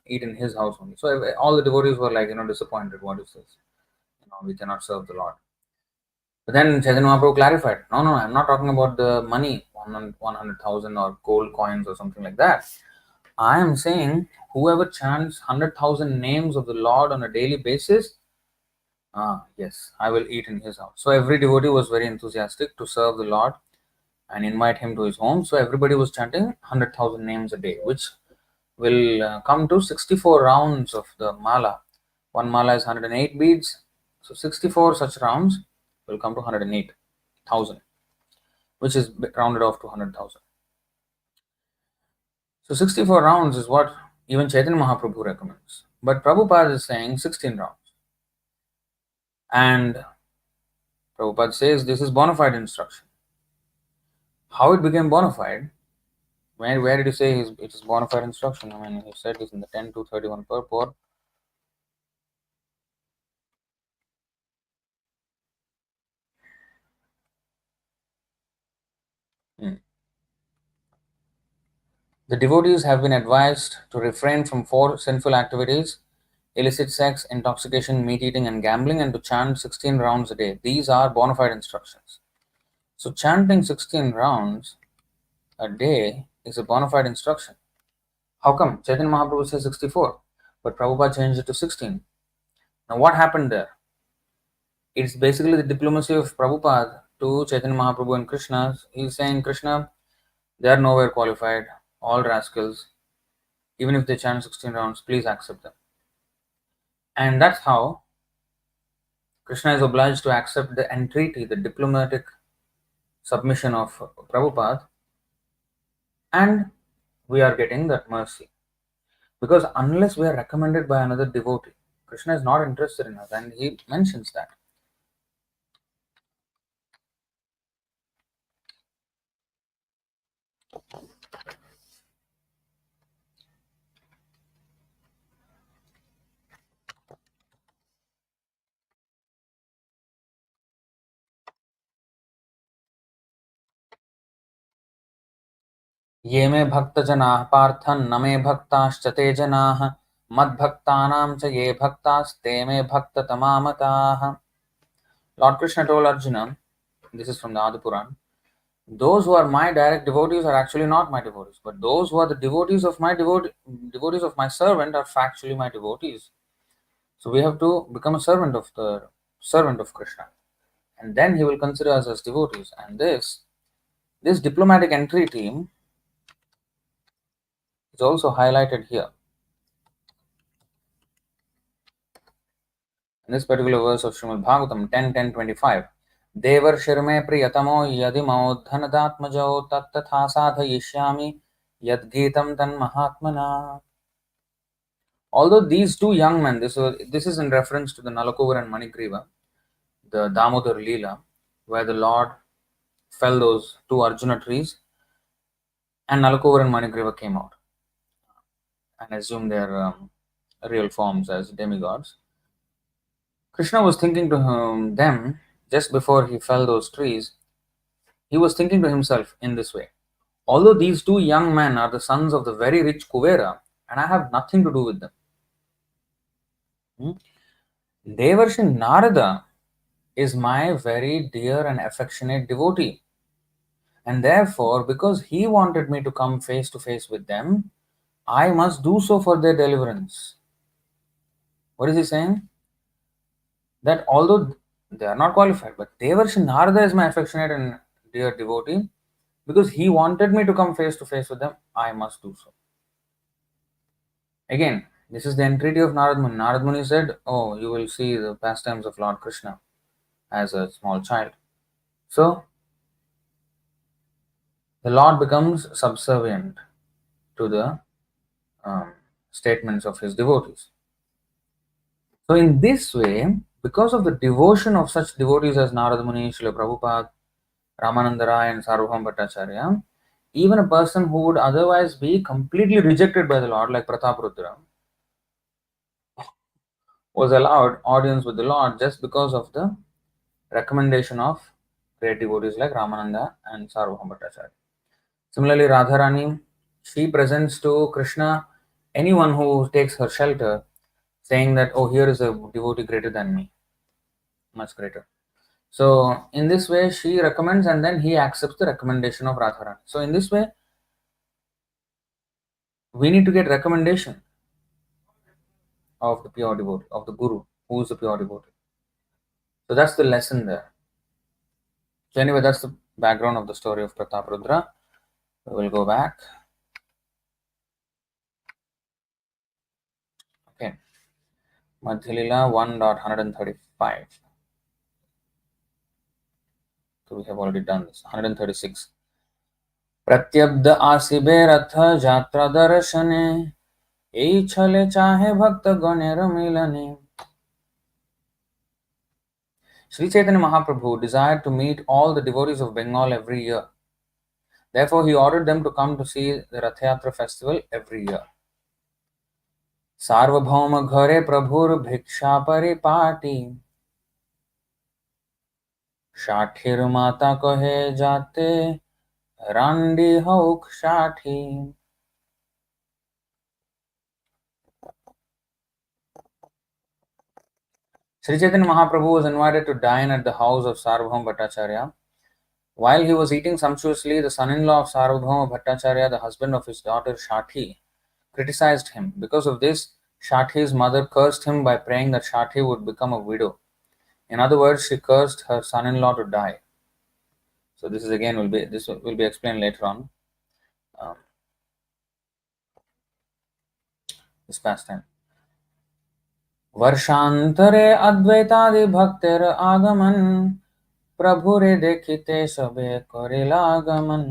eat in his house only. So all the devotees were like, disappointed. What is this? We cannot serve the Lord. But then Chaitanya Mahaprabhu clarified, no, I'm not talking about the money, 100,000 or gold coins or something like that. I am saying whoever chants 100,000 names of the Lord on a daily basis, yes, I will eat in his house. So every devotee was very enthusiastic to serve the Lord and invite him to his home. So everybody was chanting 100,000 names a day, which will come to 64 rounds of the mala. One mala is 108 beads. So 64 such rounds will come to 108,000, which is rounded off to 100,000. So 64 rounds is what even Chaitanya Mahaprabhu recommends. But Prabhupada is saying 16 rounds. And Prabhupada says this is bona fide instruction. How it became bona fide? Where did he say it is bona fide instruction? I mean, he said this in the 10.231 purport. The devotees have been advised to refrain from 4 sinful activities: illicit sex, intoxication, meat eating, and gambling, and to chant 16 rounds a day. These are bona fide instructions. So, chanting 16 rounds a day is a bona fide instruction. How come? Chaitanya Mahaprabhu says 64, but Prabhupada changed it to 16. Now, what happened there? It's basically the diplomacy of Prabhupada to Chaitanya Mahaprabhu and Krishna. He's saying, Krishna, they are nowhere qualified, all rascals. Even if they chant 16 rounds, please accept them. And that's how Krishna is obliged to accept the entreaty, the diplomatic submission of Prabhupada, and we are getting that mercy. Because unless we are recommended by another devotee, Krishna is not interested in us, and he mentions that. ये मे भक्तजनाः पार्थन् न मे भक्ताश्च ते जनाः मद्भक्तानां च ये भक्तास्ते मे भक्ततमा मताः. Lord Krishna told Arjuna, this is from the Adi Puran, those who are my direct devotees are actually not my devotees, but those who are the devotees of my devotees of my servant are factually my devotees. So we have to become a servant of Krishna, and then he will consider us as devotees. And this diplomatic entry team is also highlighted here in this particular verse of Srimad Bhagavatam 10.10.25. Devarshirme priyatamo yadimau dhanadatmajo tattatha sadhayishyami yadgitam tan mahatmana. Although these two young men, this is in reference to the Nalakovar and Manigriva, the Damodar Leela, where the Lord fell those two Arjuna trees, and Nalakovar and Manigriva came out and assumed their real forms as demigods. Krishna was thinking to them just before he fell those trees. He was thinking to himself in this way: although these two young men are the sons of the very rich Kuvera, and I have nothing to do with them, Devarshi Narada is my very dear and affectionate devotee. And therefore, because he wanted me to come face to face with them, I must do so for their deliverance. What is he saying? That although they are not qualified, but Devarshi Narada is my affectionate and dear devotee, because he wanted me to come face to face with them, I must do so. Again, this is the entreaty of Narad Muni. Narad Muni said, oh, you will see the pastimes of Lord Krishna as a small child. So, the Lord becomes subservient to the statements of his devotees. So, in this way, because of the devotion of such devotees as Narad Muni, Srila Prabhupada, Ramananda Rai and Sarvabhauma Bhattacharya, even a person who would otherwise be completely rejected by the Lord, like Prataparudra, was allowed audience with the Lord just because of the recommendation of great devotees like Ramananda and Sarvabhauma Bhattacharya. Similarly, Radharani, she presents to Krishna anyone who takes her shelter, saying that, oh, here is a devotee greater than me, much greater. So, in this way, she recommends and then he accepts the recommendation of Radharani. So, in this way, we need to get recommendation of the pure devotee, of the Guru, who is the pure devotee. So, that's the lesson there. So, anyway, that's the background of the story of Prataparudra. We will go back. Okay. Madhya Lila 1.135. So we have already done this. 136. प्रत्यब्द आसिबे रथ जात्रा दर्शने यही छले चाहे भक्त गणेर मिलने. Sri Chaitanya Mahaprabhu desired to meet all the devotees of Bengal every year. Therefore, he ordered them to come to see the Rath Yatra festival every year. सार्वभौम घरे प्रभुर भिक्षा परिपाटी षाठिर माता कहे जाते रांडी हौक Shathi. Sri Chaitanya Mahaprabhu was invited to dine at the house of Sarvabhauma Bhattacharya. While he was eating sumptuously, the son-in-law of Sarvabhauma Bhattacharya, the husband of his daughter Shathi, criticized him. Because of this, Shathi's mother cursed him by praying that Shathi would become a widow. In other words, she cursed her son-in-law to die. So this is again will be explained later on. This pastime. वर्षांतरे अद्वैतादि भक्तेर आगमन प्रभुरे देखिते सबे करिलागमन.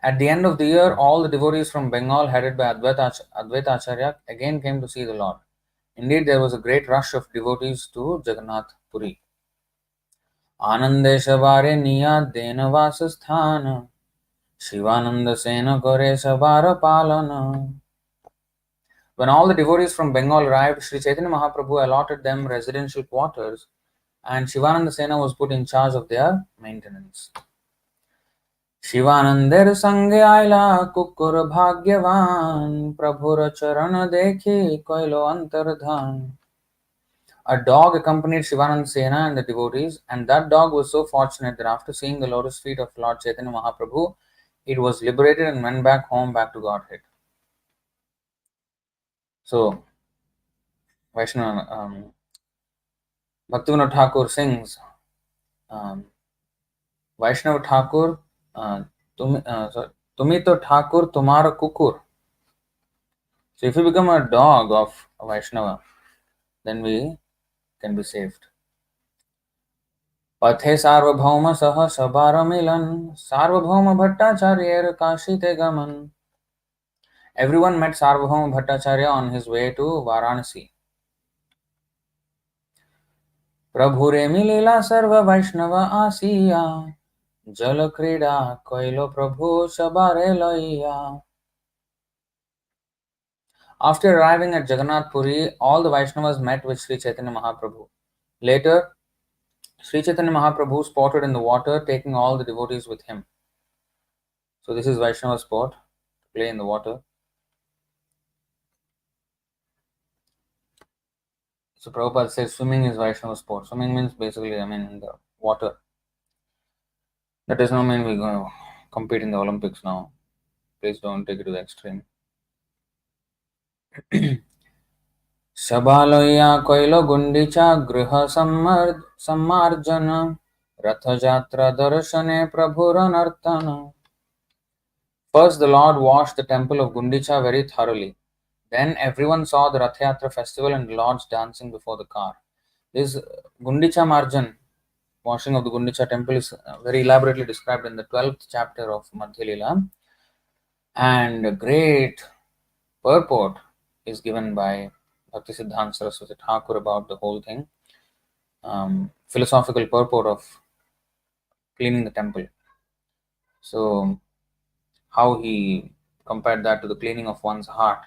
At the end of the year, all the devotees from Bengal, headed by Advaita Acharya, again came to see the Lord. Indeed, there was a great rush of devotees to Jagannatha Puri. Anande Shabare Niya Denavas Sthana Shivananda Sena Kore Sabara Palana. When all the devotees from Bengal arrived, Sri Chaitanya Mahaprabhu allotted them residential quarters and Shivananda Sena was put in charge of their maintenance. शिवानंदेर संगे आयला कुकुर भाग्यवान प्रभुर चरण देखी कोइलो अंतर्धान. A dog accompanied Shivananda Sena and the devotees, and that dog was so fortunate that after seeing the lotus feet of Lord Chaitanya Mahaprabhu, it was liberated and went back home, back to Godhead. So, Vaishnava Bhaktivinoda Thakur sings, Vaishnava Thakur, Tumi to Thakur, Tumara Kukur. So if you become a dog of a Vaishnava, then we can be saved. पथे सार्वभौम सह सबार मिलन सार्वभौम भट्टाचार्य काशी ते गमन. Everyone met Sarvabhauma Bhattacharya on his way to Varanasi. प्रभुरे मिलिला सर्व वैष्णव आसिया जल क्रीड़ा कोइलो प्रभु सबारे लइया. After arriving at Jagannath Puri, all the Vaishnavas met with Sri Chaitanya Mahaprabhu. Later, Sri Chaitanya Mahaprabhu sported in the water, taking all the devotees with him. So this is Vaishnava sport, play in the water. So Prabhupada says swimming is Vaishnava sport. Swimming means basically, in the water. That does not mean we're going to compete in the Olympics now. Please don't take it to the extreme. शबालया कोइलो गुंडीचा गृह सम्मार्जन रथ यात्रा दर्शने प्रभुर नर्तन. First, the Lord washed the temple of Gundicha very thoroughly. Then everyone saw the Rath Yatra festival and the Lord's dancing before the car. This Gundicha Marjan, washing of the Gundicha temple, is very elaborately described in the 12th chapter of Madhya Lila. And a great purport is given by Bhakti Siddhanta Saraswati Thakur about the whole thing. philosophical purport of cleaning the temple. So, how he compared that to the cleaning of one's heart.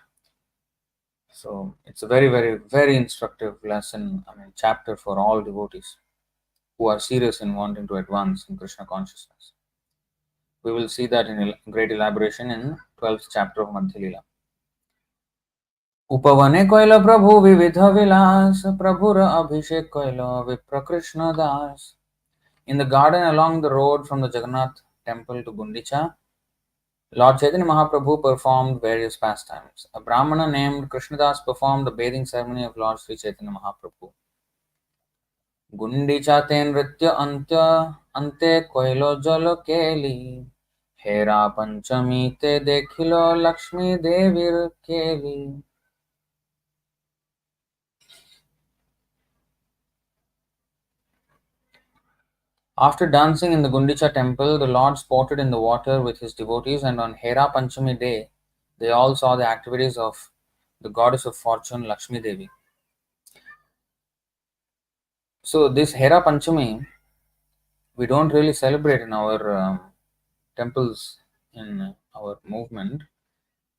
So, it's a very, very, very instructive lesson, chapter for all devotees who are serious in wanting to advance in Krishna consciousness. We will see that in great elaboration in 12th chapter of Madhya Lila. उपवने कोइल प्रभु विविध विलास प्रभुर अभिषेक coil विप्र कृष्ण दास. In the garden along the road from the Jagannath temple to Gundicha, Lord Chaitanya Mahaprabhu performed various pastimes. A Brahmana named Krishnadas performed the bathing ceremony of Lord Sri Chaitanya Mahaprabhu. Gundicha te nritya ante koilo jalo keli. Hera panchami te dekhilo Lakshmi devir keli. After dancing in the Gundicha temple, the Lord sported in the water with his devotees, and on Hera Panchami day, they all saw the activities of the goddess of fortune, Lakshmi Devi. So, this Hera Panchami, we don't really celebrate in our temples in our movement,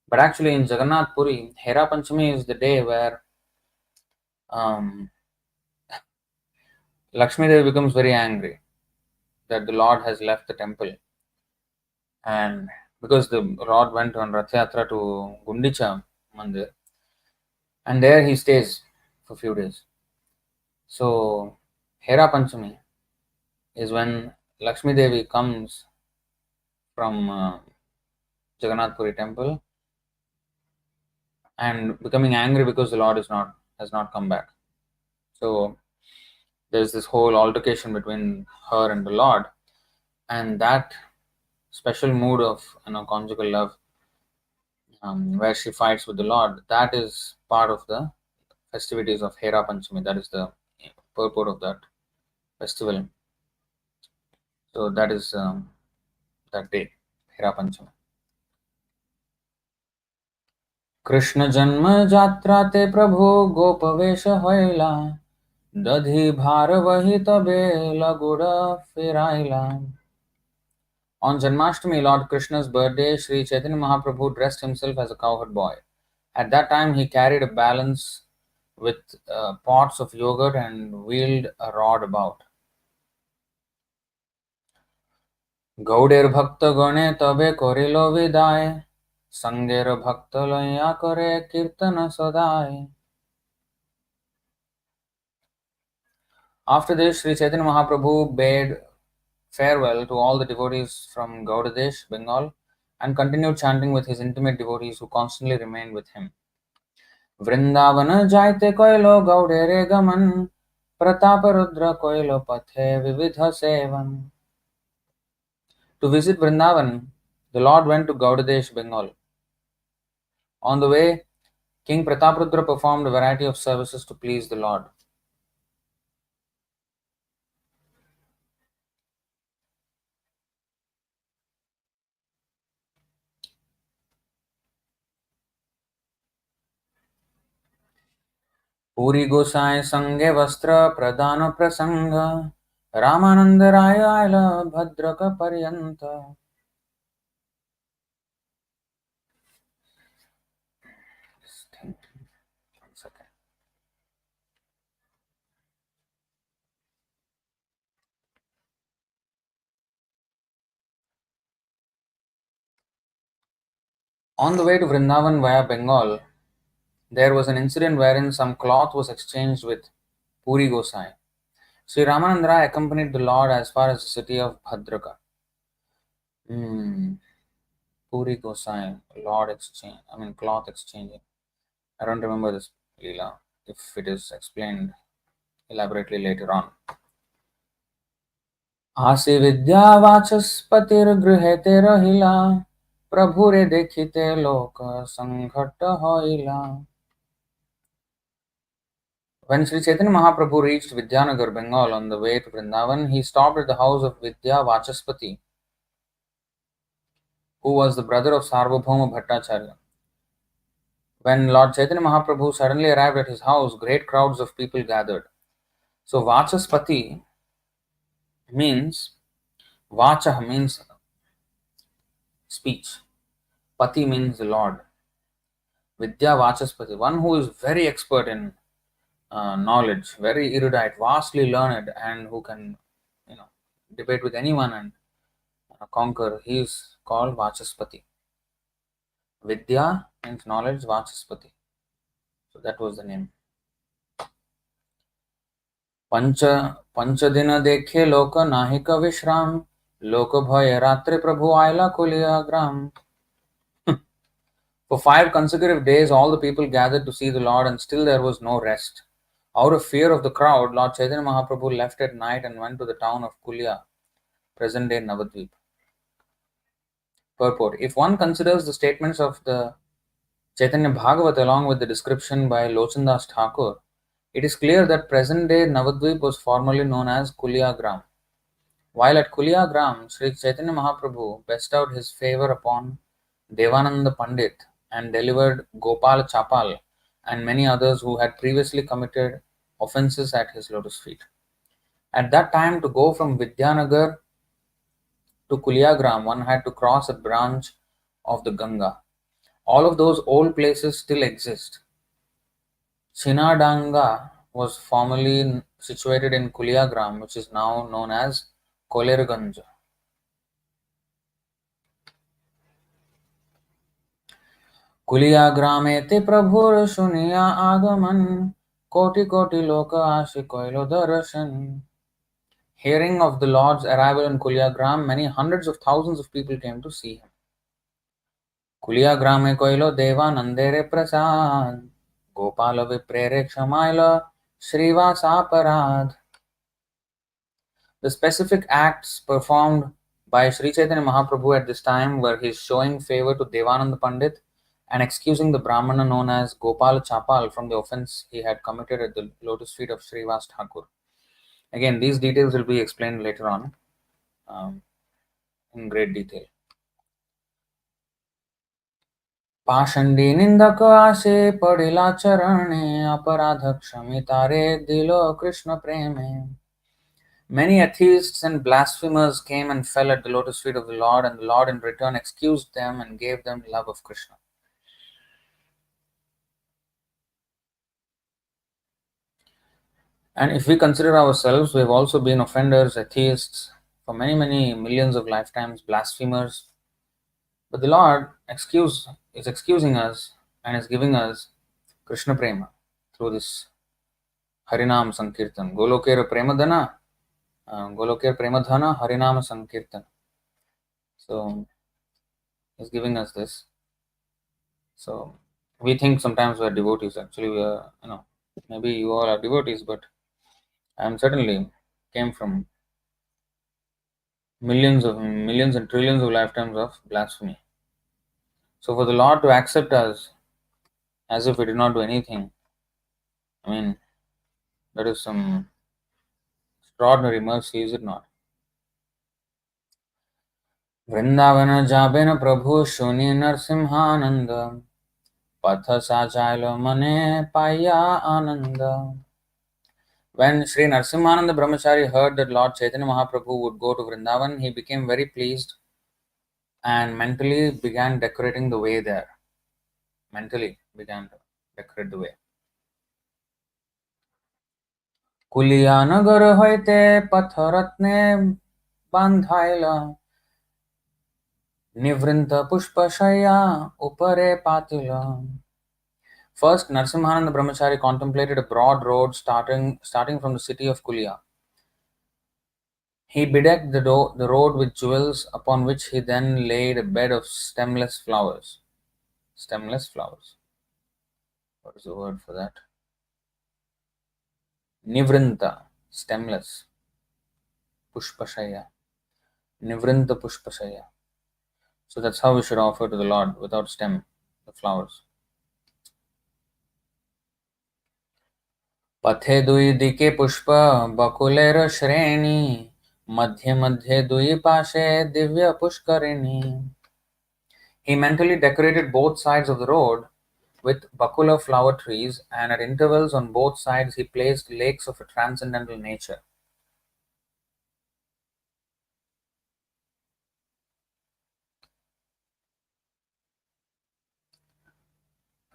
but actually in Jagannath Puri, Hera Panchami is the day where um, Lakshmi Devi becomes very angry that the Lord has left the temple. And because the Lord went on Rath Yatra to Gundicha Mandir, and there he stays for a few days. So, Hera Panchami is when Lakshmi Devi comes from Jagannath Puri temple and becoming angry because the Lord has not come back. So, there's this whole altercation between her and the Lord, and that special mood of conjugal love, where she fights with the Lord, that is part of the festivities of Hera Panchami. That is the purport of that festival. So that is that day, Hera Panchami. Krishna जन्म जात्रा ते प्रभु गोपवेश होइला दधि भार वही तबे लगुड़ फिराइला. On Janmashtami, Lord Krishna's birthday, Sri Chaitanya Mahaprabhu dressed himself as a cowherd boy. At that time, he carried a balance with pots of yogurt and wheeled a rod about. গৌড়ের ভক্তগণে তবে করিল বিদায় সঙ্গের ভক্ত লইয়া করে কীর্তন সদায়. After this, Sri Chaitanya Mahaprabhu bade farewell to all the devotees from Gaudadesh, Bengal, and continued chanting with his intimate devotees who constantly remained with him. Vrindavan जायते कोइलो गौड़ेरे गमन प्रताप रुद्र कोइलो पथे विविध seven. To visit Vrindavan, the Lord went to Gaudadesh, Bengal. On the way, King Prataprudra performed a variety of services to please the Lord. Puri Gosai Sange Vastra Pradana Prasanga Ramananda Raya Aila Bhadraka Paryanta. On the way to Vrindavan via Bengal, there was an incident wherein some cloth was exchanged with Puri Gosai. Sri Ramananda Rai accompanied the Lord as far as the city of Bhadraka. Puri Gosai, cloth exchanging. I don't remember this Leela, if it is explained elaborately later on. आसि विद्या वाचस्पतिर गृहेते रहिला प्रभुरे देखिते लोक संघट होइला. When Sri Chaitanya Mahaprabhu reached Vidyanagar, Bengal on the way to Vrindavan, he stopped at the house of Vidya Vachaspati, who was the brother of Sarvabhauma Bhattacharya. When Lord Chaitanya Mahaprabhu suddenly arrived at his house, great crowds of people gathered. So Vachaspati means, Vacha means speech. Pati means the Lord. Vidya Vachaspati, one who is very expert in knowledge, very erudite, vastly learned, and who can, you know, debate with anyone and conquer. He is called Vachaspati. Vidya means knowledge, Vachaspati. So that was the name. पंच पंच दिन देखे लोक नाहिक विश्राम लोक भय रात्रि प्रभु आयला कुलिया ग्राम. For 5 consecutive days, all the people gathered to see the Lord, and still there was no rest. Out of fear of the crowd, Lord Chaitanya Mahaprabhu left at night and went to the town of Kulia, present day Navadvip. Purport: if one considers the statements of the Chaitanya Bhagavat along with the description by Lochandas Thakur, it is clear that present day Navadvip was formerly known as Kulia Gram. While at Kulia Gram, Sri Chaitanya Mahaprabhu bestowed his favor upon Devananda Pandit and delivered Gopal Chapal and many others who had previously committed offences at his lotus feet. At that time, to go from Vidyanagar to Kuliagram, one had to cross a branch of the Ganga. All of those old places still exist. Chinadanga was formerly situated in Kuliagram, which is now known as Kolerganj. Kuliagrame te prabhur shuniya agaman koti koti loka ashi koilo darshan. Hearing of the Lord's arrival in Kuliagram, many hundreds of thousands of people came to see him. Kuliagrame koilo deva nandere prasad Gopala viprere kshamayla Srivasa parad. The specific acts performed by Sri Chaitanya Mahaprabhu at this time were his showing favor to Devananda Pandit and excusing the Brahmana known as Gopal Chapal from the offense he had committed at the lotus feet of Srivas Thakur. Again, these details will be explained later on in great detail. पाषंडी निंदक आसे पड़िला चरणे अपराध क्षमितारे दिलो कृष्ण प्रेमे. Many atheists and blasphemers came and fell at the lotus feet of the Lord, and the Lord in return excused them and gave them the love of Krishna. And if we consider ourselves, we have also been offenders, atheists, for many, many millions of lifetimes, blasphemers. But the Lord is excusing us and is giving us Krishna Prema through this Harinam Sankirtan. Golokera Premadhana, Golokera Premadhana, Harinam Sankirtan. So, He's giving us this. So, we think sometimes we are devotees. Actually, we are, maybe you all are devotees, but I am certainly came from millions and trillions of lifetimes of blasphemy. So, for the Lord to accept us as if we did not do anything, I mean, that is some extraordinary mercy, is it not? Vrindavana jabena prabhu shuni narsimhananda patha sajailo mane paya ananda. When Sri Narsimhananda Brahmachari heard that Lord Chaitanya Mahaprabhu would go to Vrindavan, he became very pleased and mentally began decorating the way there. Mentally began to decorate the way. Kuliya nagar hoite patharatne bandhaila nivrinta pushpashaya upare patila. First, Narsimhananda Brahmachari contemplated a broad road starting from the city of Kulia. He bedecked the road with jewels, upon which he then laid a bed of stemless flowers. Stemless flowers. What is the word for that? Nivrinta, stemless. Pushpashaya. Nivrinta Pushpashaya. So that's how we should offer to the Lord, without stem, the flowers. पथे दुई दिके पुष्प बकुलेर श्रेणी मध्य मध्य दुई पाशे दिव्य पुष्करिणी. He mentally decorated both sides of the road with bakula flower trees, and at intervals on both sides he placed lakes of a transcendental nature.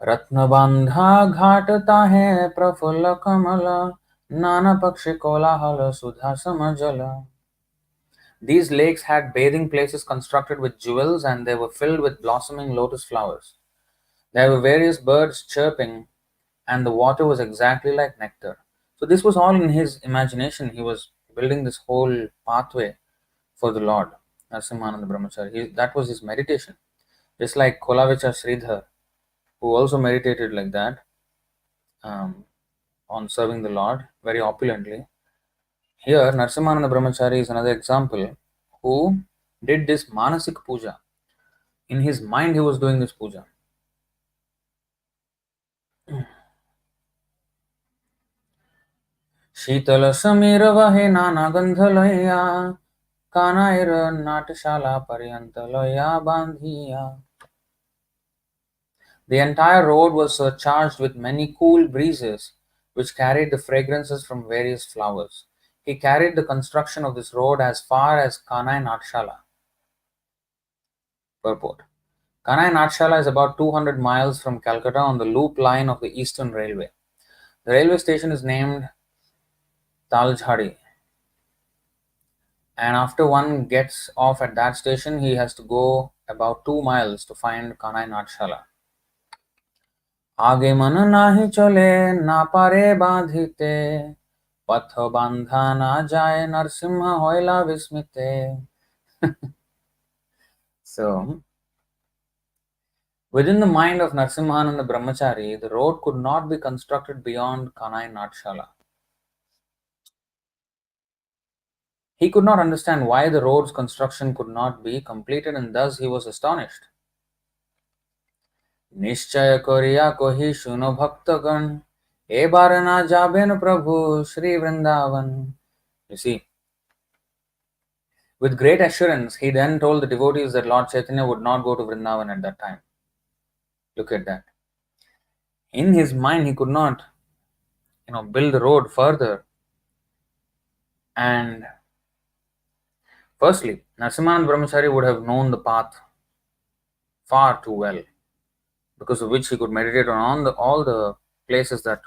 रत्नबंधा घाटता है प्रफुल्ल कमल नाना पक्षी कोलाहल सुधा समजल. These lakes had bathing places constructed with jewels, and they were filled with blossoming lotus flowers. There were various birds chirping, and the water was exactly like nectar. So this was all in his imagination. He was building this whole pathway for the Lord, Narasimhananda Brahmachari. That was his meditation. Just like Kolavicha Sridhar, who also meditated like that, on serving the Lord very opulently. Here, Narasimhananda Brahmachari is another example who did this Manasik Puja. In his mind, he was doing this puja. शीतल समीर वहे नाना गंध लया कानायर नाटशाला पर्यंत लया बांधिया. The entire road was surcharged with many cool breezes which carried the fragrances from various flowers. He carried the construction of this road as far as Kanai Natshala. Purport. Kanai Natshala is about 200 miles from Calcutta on the loop line of the Eastern Railway. The railway station is named Taljhari, and after one gets off at that station, he has to go about 2 miles to find Kanai Natshala. आगे मन नाही चले ना पारे बांधिते पथ बांधा ना जाए नरसिंह होइला विस्मिते. So, within the mind of Narasimhananda Brahmachari, the road could not be constructed beyond Kanai Natshala. He could not understand why the road's construction could not be completed, and thus he was astonished. निश्चय करिया कही सुनो भक्तगण ए बार ना जाबेन प्रभु Shri Vrindavan. You see, with great assurance, he then told the devotees that Lord Chaitanya would not go to Vrindavan at that time. Look at that. In his mind, he could not, build the road further. And firstly, Narasimhananda Brahmachari would have known the path far too well, because of which he could meditate on all the places that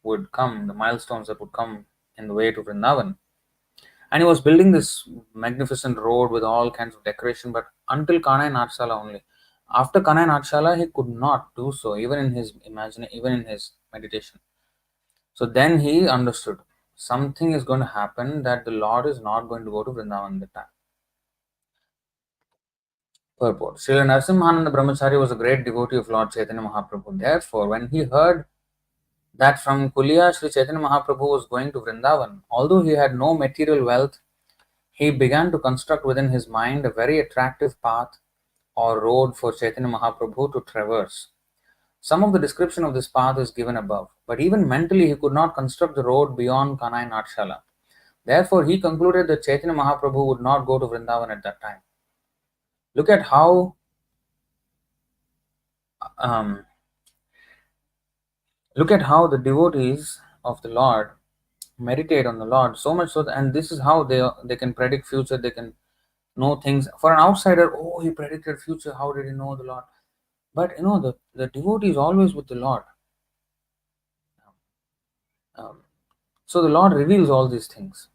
would come, the milestones that would come in the way to Vrindavan. And he was building this magnificent road with all kinds of decoration, but until Kanai Natshala only. After Kanai Natshala, he could not do so, even in his meditation. So then he understood something is going to happen, that the Lord is not going to go to Vrindavan at the time. Purport. Srila Narasimhananda Brahmachari was a great devotee of Lord Chaitanya Mahaprabhu. Therefore, when he heard that from Kulia Sri Chaitanya Mahaprabhu was going to Vrindavan, although he had no material wealth, he began to construct within his mind a very attractive path or road for Chaitanya Mahaprabhu to traverse. Some of the description of this path is given above, but even mentally he could not construct the road beyond Kanai Natshala. Therefore, he concluded that Chaitanya Mahaprabhu would not go to Vrindavan at that time. Look at how the devotees of the Lord meditate on the Lord, so much so that, and this is how they can predict future, they can know things. For an outsider, oh, he predicted future, how did he know the Lord? But the devotee is always with the Lord. So the Lord reveals all these things.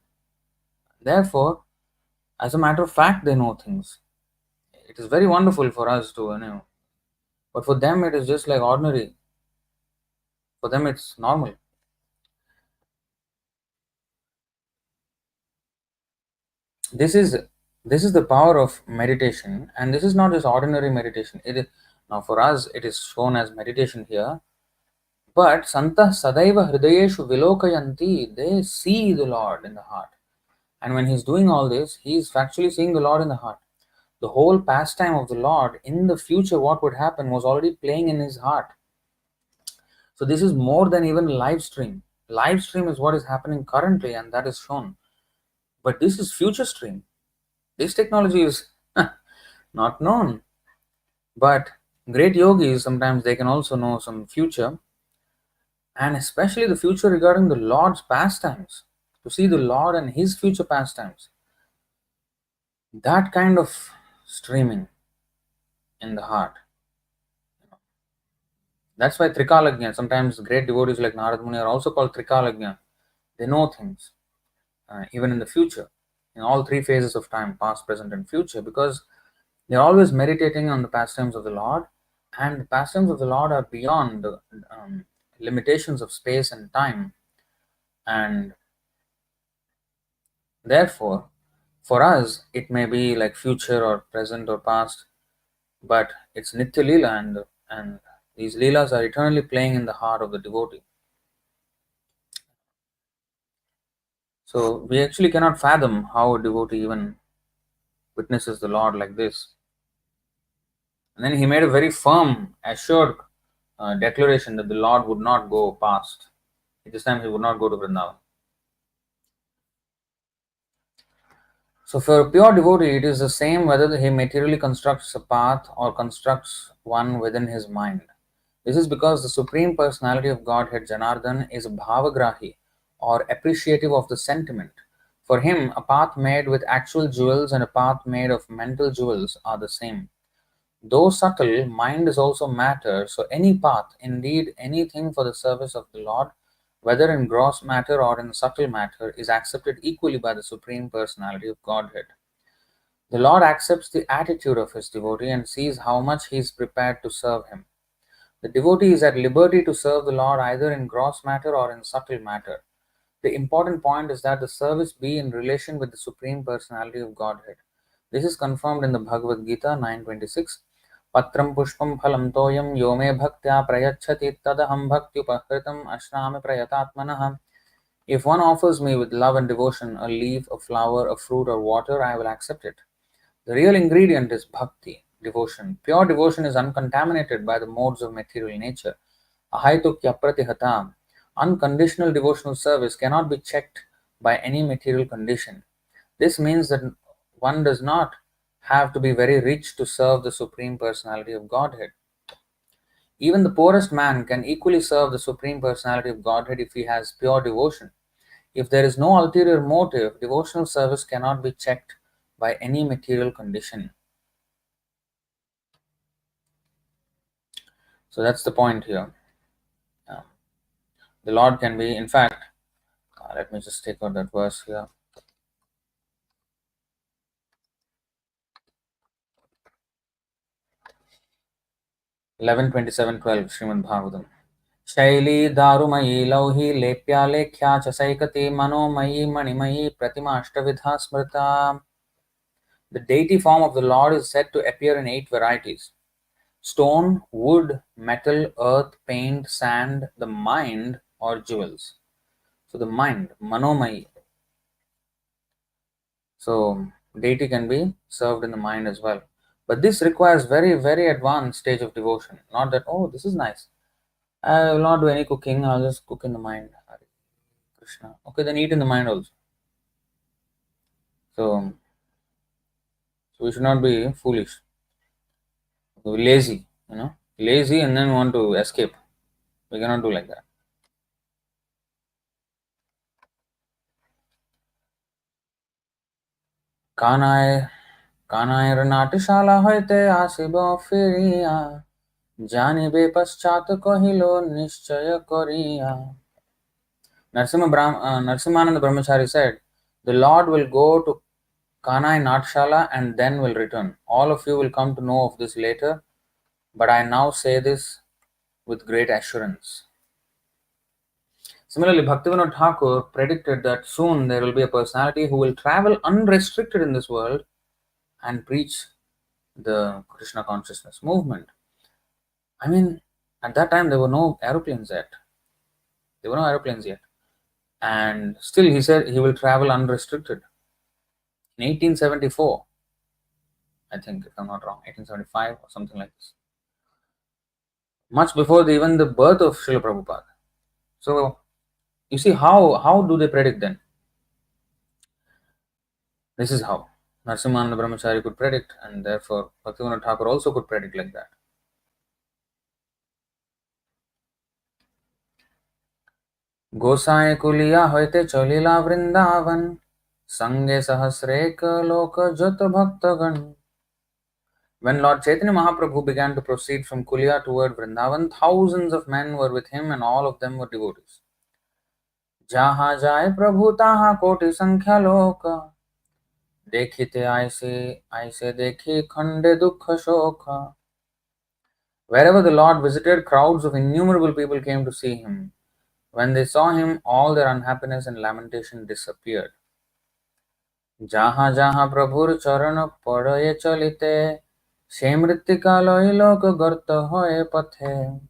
Therefore, as a matter of fact, they know things. It is very wonderful for us to, but for them it is just like ordinary. For them it's normal. This is the power of meditation, and this is not just ordinary meditation. It is now for us. It is shown as meditation here, but Santah Sadaiva Hridayeshu Vilokayanti. They see the Lord in the heart, and when he's doing all this, he is actually seeing the Lord in the heart. The whole pastime of the Lord in the future, what would happen, was already playing in his heart. So this is more than even live stream. Live stream is what is happening currently, and that is shown. But this is future stream. This technology is not known. But Great yogis, sometimes they can also know some future, and especially the future regarding the Lord's pastimes. To see the Lord and His future pastimes. That kind of streaming in the heart. That's why Trikalagnya, sometimes great devotees like Narad Muni are also called Trikalagnya. They know things, even in the future, in all three phases of time, past, present, and future, because they're always meditating on the pastimes of the Lord, and the pastimes of the Lord are beyond the limitations of space and time, and therefore, for us, it may be like future or present or past, but it's Nitya Leela, and these Leelas are eternally playing in the heart of the devotee. So we actually cannot fathom how a devotee even witnesses the Lord like this. And then he made a very firm, assured declaration that the Lord would not go past. At this time, he would not go to Vrindavan. So for a pure devotee, it is the same whether he materially constructs a path or constructs one within his mind. This is because the Supreme Personality of Godhead, Janardhan, is bhavagrahi or appreciative of the sentiment. For him, a path made with actual jewels and a path made of mental jewels are the same. Though subtle, mind is also matter, so any path, indeed anything for the service of the Lord, whether in gross matter or in subtle matter, is accepted equally by the Supreme Personality of Godhead. The Lord accepts the attitude of his devotee and sees how much he is prepared to serve him. The devotee is at liberty to serve the Lord either in gross matter or in subtle matter. The important point is that the service be in relation with the Supreme Personality of Godhead. This is confirmed in the Bhagavad Gita 9.26. Patram pushpam phalam toyam yome bhaktya prayachati tadaham bhaktyupahritam ashrami prayatatmanah. If one offers me with love and devotion a leaf, a flower, a fruit, or water, I will accept it. The real ingredient is bhakti, devotion. Pure devotion is uncontaminated by the modes of material nature. Ahaitukya pratihata. Unconditional devotional service cannot be checked by any material condition. This means that one does not have to be very rich to serve the Supreme Personality of Godhead. Even the poorest man can equally serve the Supreme Personality of Godhead if he has pure devotion. If there is no ulterior motive, devotional service cannot be checked by any material condition. So that's the point here. The Lord can be, in fact, let me just take out that verse here. 11:27-12 Srimad Bhagavatam. Shaili darumayi lauhi lepya lekhya chasaikati manomai manimai pratima ashtavidha smrita. The deity form of the Lord is said to appear in 8 varieties: stone, wood, metal, earth, paint, sand, the mind, or jewels. So the mind, manomai. So deity can be served in the mind as well. But this requires very, very advanced stage of devotion. Not that, oh, this is nice. I will not do any cooking, I'll just cook in the mind. Hare Krishna. Okay, then eat in the mind also. So we should not be foolish. Lazy, lazy and then want to escape. We cannot do like that. कानायर नाट्यशाला होते Asib फिरिया जानिबे पश्चात कहिलो निश्चय करिया. Narsimananda Brahmachari said, the Lord will go to Kanai Natshala and then will return. All of you will come to know of this later, but I now say this with great assurance. Similarly, Bhaktivinoda Thakur predicted that soon there will be a personality who will travel unrestricted in this world and preach the Krishna consciousness movement. I mean, at that time there were no aeroplanes yet. And still he said he will travel unrestricted. In 1874, I think, if I'm not wrong, 1875 or something like this. Much before even the birth of Srila Prabhupada. So, you see, how do they predict then? This is how. Narsimhananda Brahmachari could predict, and therefore Bhaktivinoda Thakur also could predict like that. गोसाई कुलिया होते चलिला वृंदावन संगे सहस्रेक लोक जत भक्तगण. When Lord Chaitanya Mahaprabhu began to proceed from Kulia toward Vrindavan, thousands of men were with him and all of them were devotees. जहाँ जाए प्रभु तहाँ कोटि संख्या लोक देखिते ऐसे ऐसे देखी खंडे दुख शोक. Wherever the Lord visited, crowds of innumerable people came to see him. When they saw him, all their unhappiness and lamentation disappeared. जहाँ जहाँ प्रभुर चरण पड़े चलिते से मृत्तिका लोई लोक गर्त होए पथे.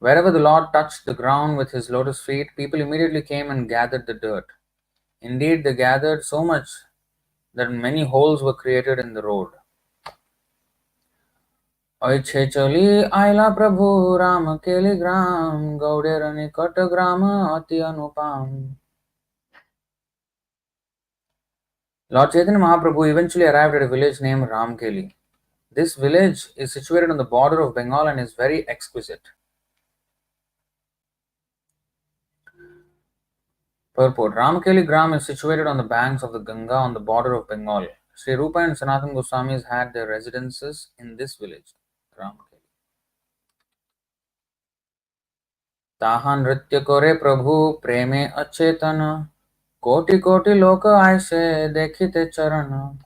Wherever the Lord touched the ground with his lotus feet, people immediately came and gathered the dirt. Indeed, they gathered so much that many holes were created in the road. ऐछे चली आयला प्रभु राम केली ग्राम गौड़ेर निकट ग्राम अति अनुपाम. Lord Chaitanya Mahaprabhu eventually arrived at a village named Ramkeli. This village is situated on the border of Bengal and is very exquisite. Purport: Ramkeli Gram is situated on the banks of the Ganga on the border of Bengal. Sri Rūpa and Sanātana Goswamis had their residences in this village, Ramkeli. ताहा नृत्य करे प्रभु प्रेमे अचेतन कोटि कोटि लोक Ayse देखिते चरण.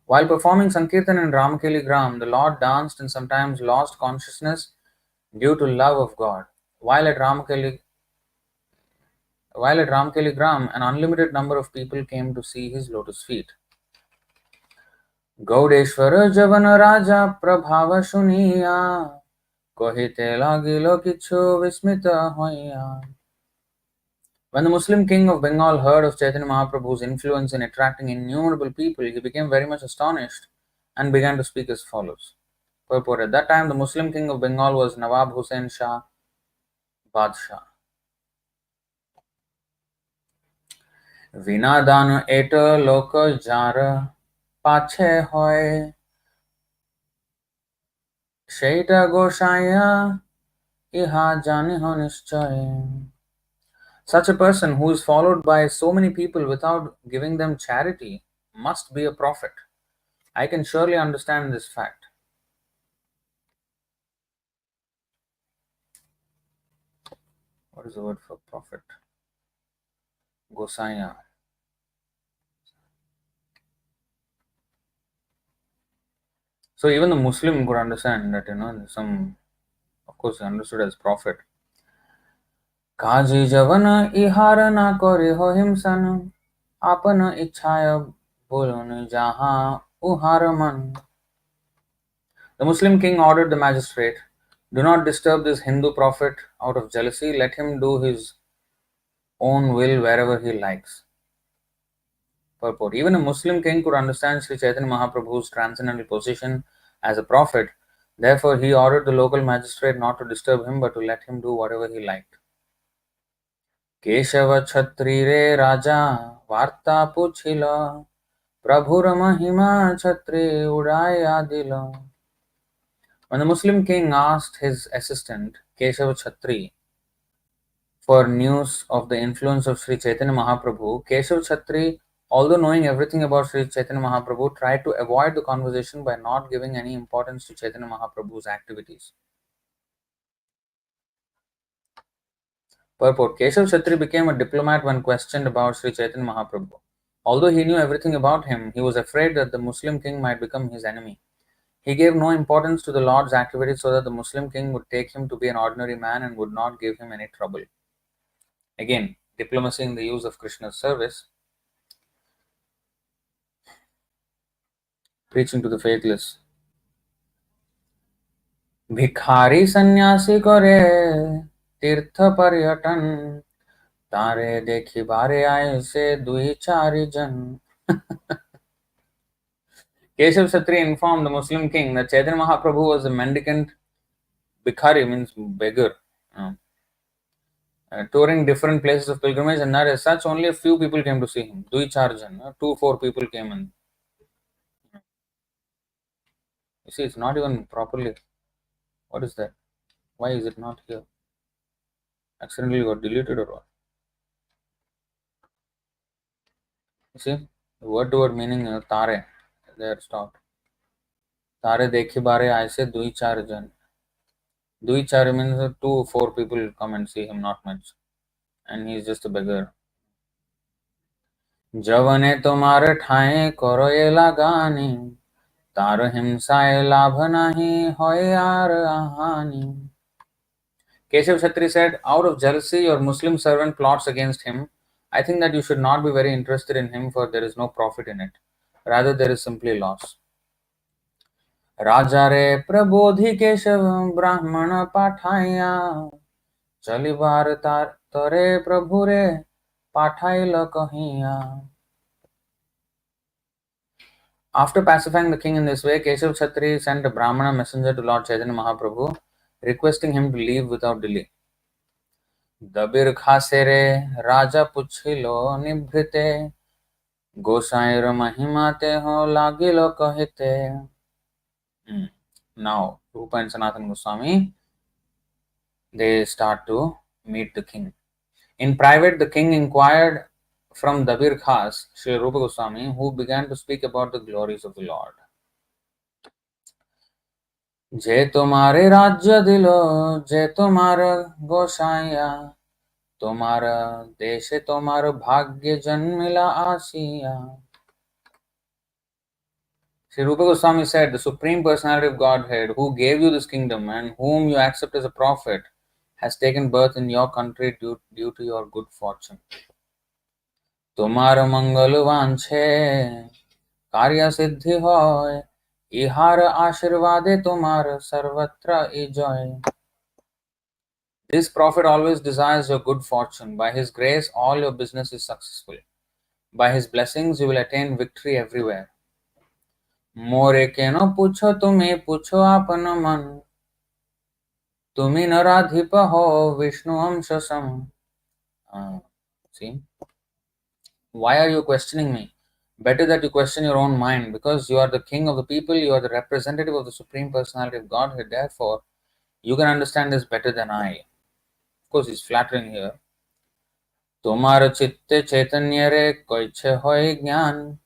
While performing Sankirtan in Ramkeli Gram, the Lord danced and sometimes lost consciousness due to love of God. While at Ramkeli Gram, an unlimited number of people came to see his lotus feet. गौडेश्वर जवन राजा प्रभाव सुनिया कहिते लागिलो किछु विस्मित होइया. When the Muslim king of Bengal heard of Chaitanya Mahaprabhu's influence in attracting innumerable people, he became very much astonished and began to speak as follows. Purport: at that time, the Muslim king of Bengal was Nawab Hussain Shah Badshah. Vina dan et lok jar pache hoy Shaita Goshaya iha jani ho nischay. Such a person who is followed by so many people without giving them charity must be a prophet. I can surely understand this fact. What is the word for prophet? Gosaya. So even the Muslim could understand that, of course, he understood as prophet. काजी जवन इहार ना करे हो हिमसन आपन इच्छाय बोलन जहाँ उहार मन. The Muslim king ordered the magistrate, do not disturb this Hindu prophet out of jealousy, let him do his own will wherever he likes. Purport: even a Muslim king could understand Sri Chaitanya Mahaprabhu's transcendental position as a prophet, therefore he ordered the local magistrate not to disturb him but to let him do whatever he liked. Keshav छत्री रे राजा वार्ता पूछिल प्रभुर महिमा छत्री उड़ाया दिल. When the Muslim king asked his assistant Keshav Chhatri for news of the influence of Sri Chaitanya Mahaprabhu, Keshav Chhatri, although knowing everything about Sri Chaitanya Mahaprabhu, tried to avoid the conversation by not giving any importance to Chaitanya Mahaprabhu's activities. Purport: Keshav Chhatri became a diplomat when questioned about Sri Chaitanya Mahaprabhu. Although he knew everything about him, he was afraid that the Muslim king might become his enemy. He gave no importance to the Lord's activities so that the Muslim king would take him to be an ordinary man and would not give him any trouble. Again, diplomacy in the use of Krishna's service. Preaching to the faithless. भिखारी सन्यासी करे तीर्थ पर्यटन तारे देखी बारे आए से दुई चारि जन. Keshav Kshatriya informed the Muslim king that Chaitanya Mahaprabhu was a mendicant. Bhikhari means beggar, touring different places of pilgrimage, and not as such only a few people came to see him. Dui char jan, 2-4 people came in. You see, it's not even properly. What is that? Why is it not here? Accidentally got deleted or what? You see, the word to word meaning tare. There stopped. Tare dekhi bare aise dui char jan. Dui char means 2 4 people come and see him, not much, and he's just a beggar. जवने तुम्हार ठाए करो ये लगानी तार हिंसाए लाभ नहीं होय यार आहानी. Keshav Kshatri said, out of jealousy, your Muslim servant plots against him. I think that you should not be very interested in him, for there is no profit in it. Rather, there is simply loss. राजा रे प्रबोधि केशव ब्राह्मण पाठाया चलिबार तार तरे प्रभु रे पाठाइल कहिया. After pacifying the king in this way, Keshav Kshatri sent a Brahmana messenger to Lord Chaitanya Mahaprabhu, requesting him to leave without delay. दबिर खासे रे राजा पुछिलो निभृते गोसाईर महिमा ते हो लागिलो कहते. Now, Rūpa and Sanātana Goswami, they start to meet the king. In private, the king inquired from Dabir Khas, Sri Rūpa Goswami, who began to speak about the glories of the Lord. जे तुम्हारे राज्य दिलो जे तुम्हार गोसाइया तुम्हारा देश तुम्हार भाग्य जन्मिला आसिया. Sri Rupa Goswami said, the Supreme Personality of Godhead, who gave you this kingdom and whom you accept as a prophet, has taken birth in your country due to your good fortune. तुम्हार मंगल वांछे कार्य सिद्धि होय इहार आशीर्वादे तुम्हार सर्वत्र इजोय. This prophet always desires your good fortune. By his grace, all your business is successful. By his blessings, you will attain victory everywhere. मोरे के न पूछो तुम्हें पूछो आपन मन तुम्ही नराधिप हो विष्णु अंश सम. See, why are you questioning me? Better that you question your own mind, because you are the king of the people, you are the representative of the Supreme Personality of Godhead. Therefore, you can understand this better than I. Of course, he's flattering here. तुम्हार चित्ते चैतन्य रे कोइछे होय ज्ञान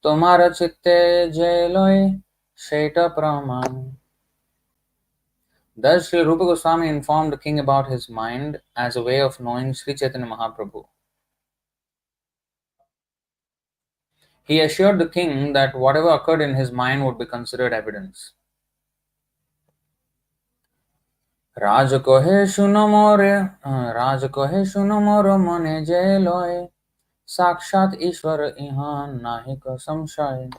तुम्हार चित्ते जय लोय शेट प्रमाण. Thus, Sri Rupa Goswami informed the king about his mind as a way of knowing Sri Chaitanya Mahaprabhu. He assured the king that whatever occurred in his mind would be considered evidence. राज कोहे सुनो मोर मने जय लोय साक्षात ईश्वर इहाँ नाहि को संशय.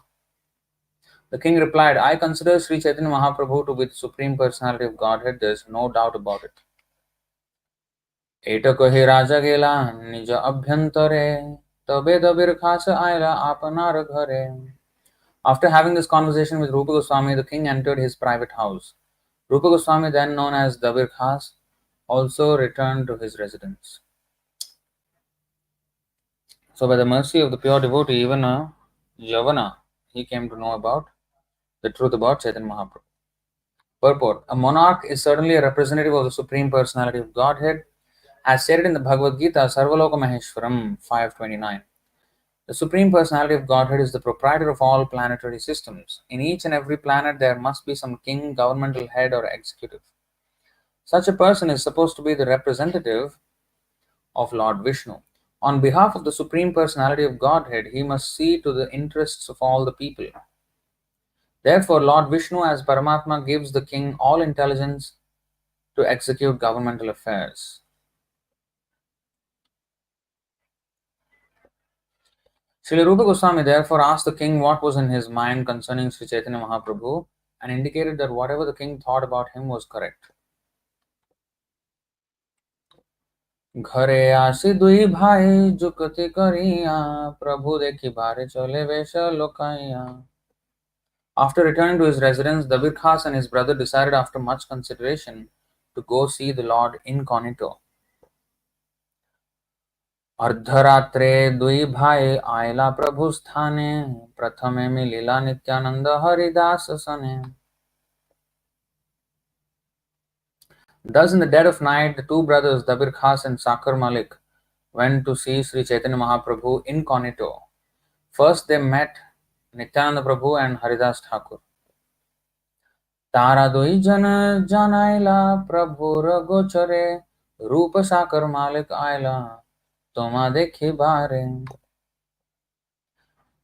The king replied, I consider Sri Chaitanya Mahaprabhu to be the Supreme Personality of Godhead. There is no doubt about it. एट कहि राजा गेला निज अभ्यंतरे तबे दबिर खास आयला आपनार घरे. After having this conversation with Rupa Goswami, the king entered his private house. Rupa Goswami, then known as Dabir Khas, also returned to his residence. So by the mercy of the pure devotee, even a Javana, he came to know about the truth about Chaitanya Mahaprabhu. Purport: a monarch is certainly a representative of the Supreme Personality of Godhead, as stated in the Bhagavad Gita, Sarvaloka Maheshwaram 5.29. The Supreme Personality of Godhead is the proprietor of all planetary systems. In each and every planet there must be some king, governmental head or executive. Such a person is supposed to be the representative of Lord Vishnu. On behalf of the Supreme Personality of Godhead, he must see to the interests of all the people. Therefore, Lord Vishnu as Paramatma gives the king all intelligence to execute governmental affairs. Srila Rupa Goswami therefore asked the king what was in his mind concerning Sri Chaitanya Mahaprabhu and indicated that whatever the king thought about him was correct. घरे आसी दुई भाई जुकति करिया प्रभु देखी बारे चले वेश लोकाइया. After returning to his residence, Dabir Khas and his brother decided after much consideration to go see the Lord incognito. अर्धरात्रे दुई भाई आयला प्रभु स्थाने प्रथमे मिलिला नित्यानंद हरिदास सने. Thus, in the dead of night, the two brothers, Dabir Khas and Sakar Malik, went to see Sri Chaitanya Mahaprabhu incognito. First, they met Nityananda Prabhu and Haridas Thakur. तारा दुई जन जनाइला प्रभुर गोचरे रूप साकर मालिक आयला तोमा देखी बारे.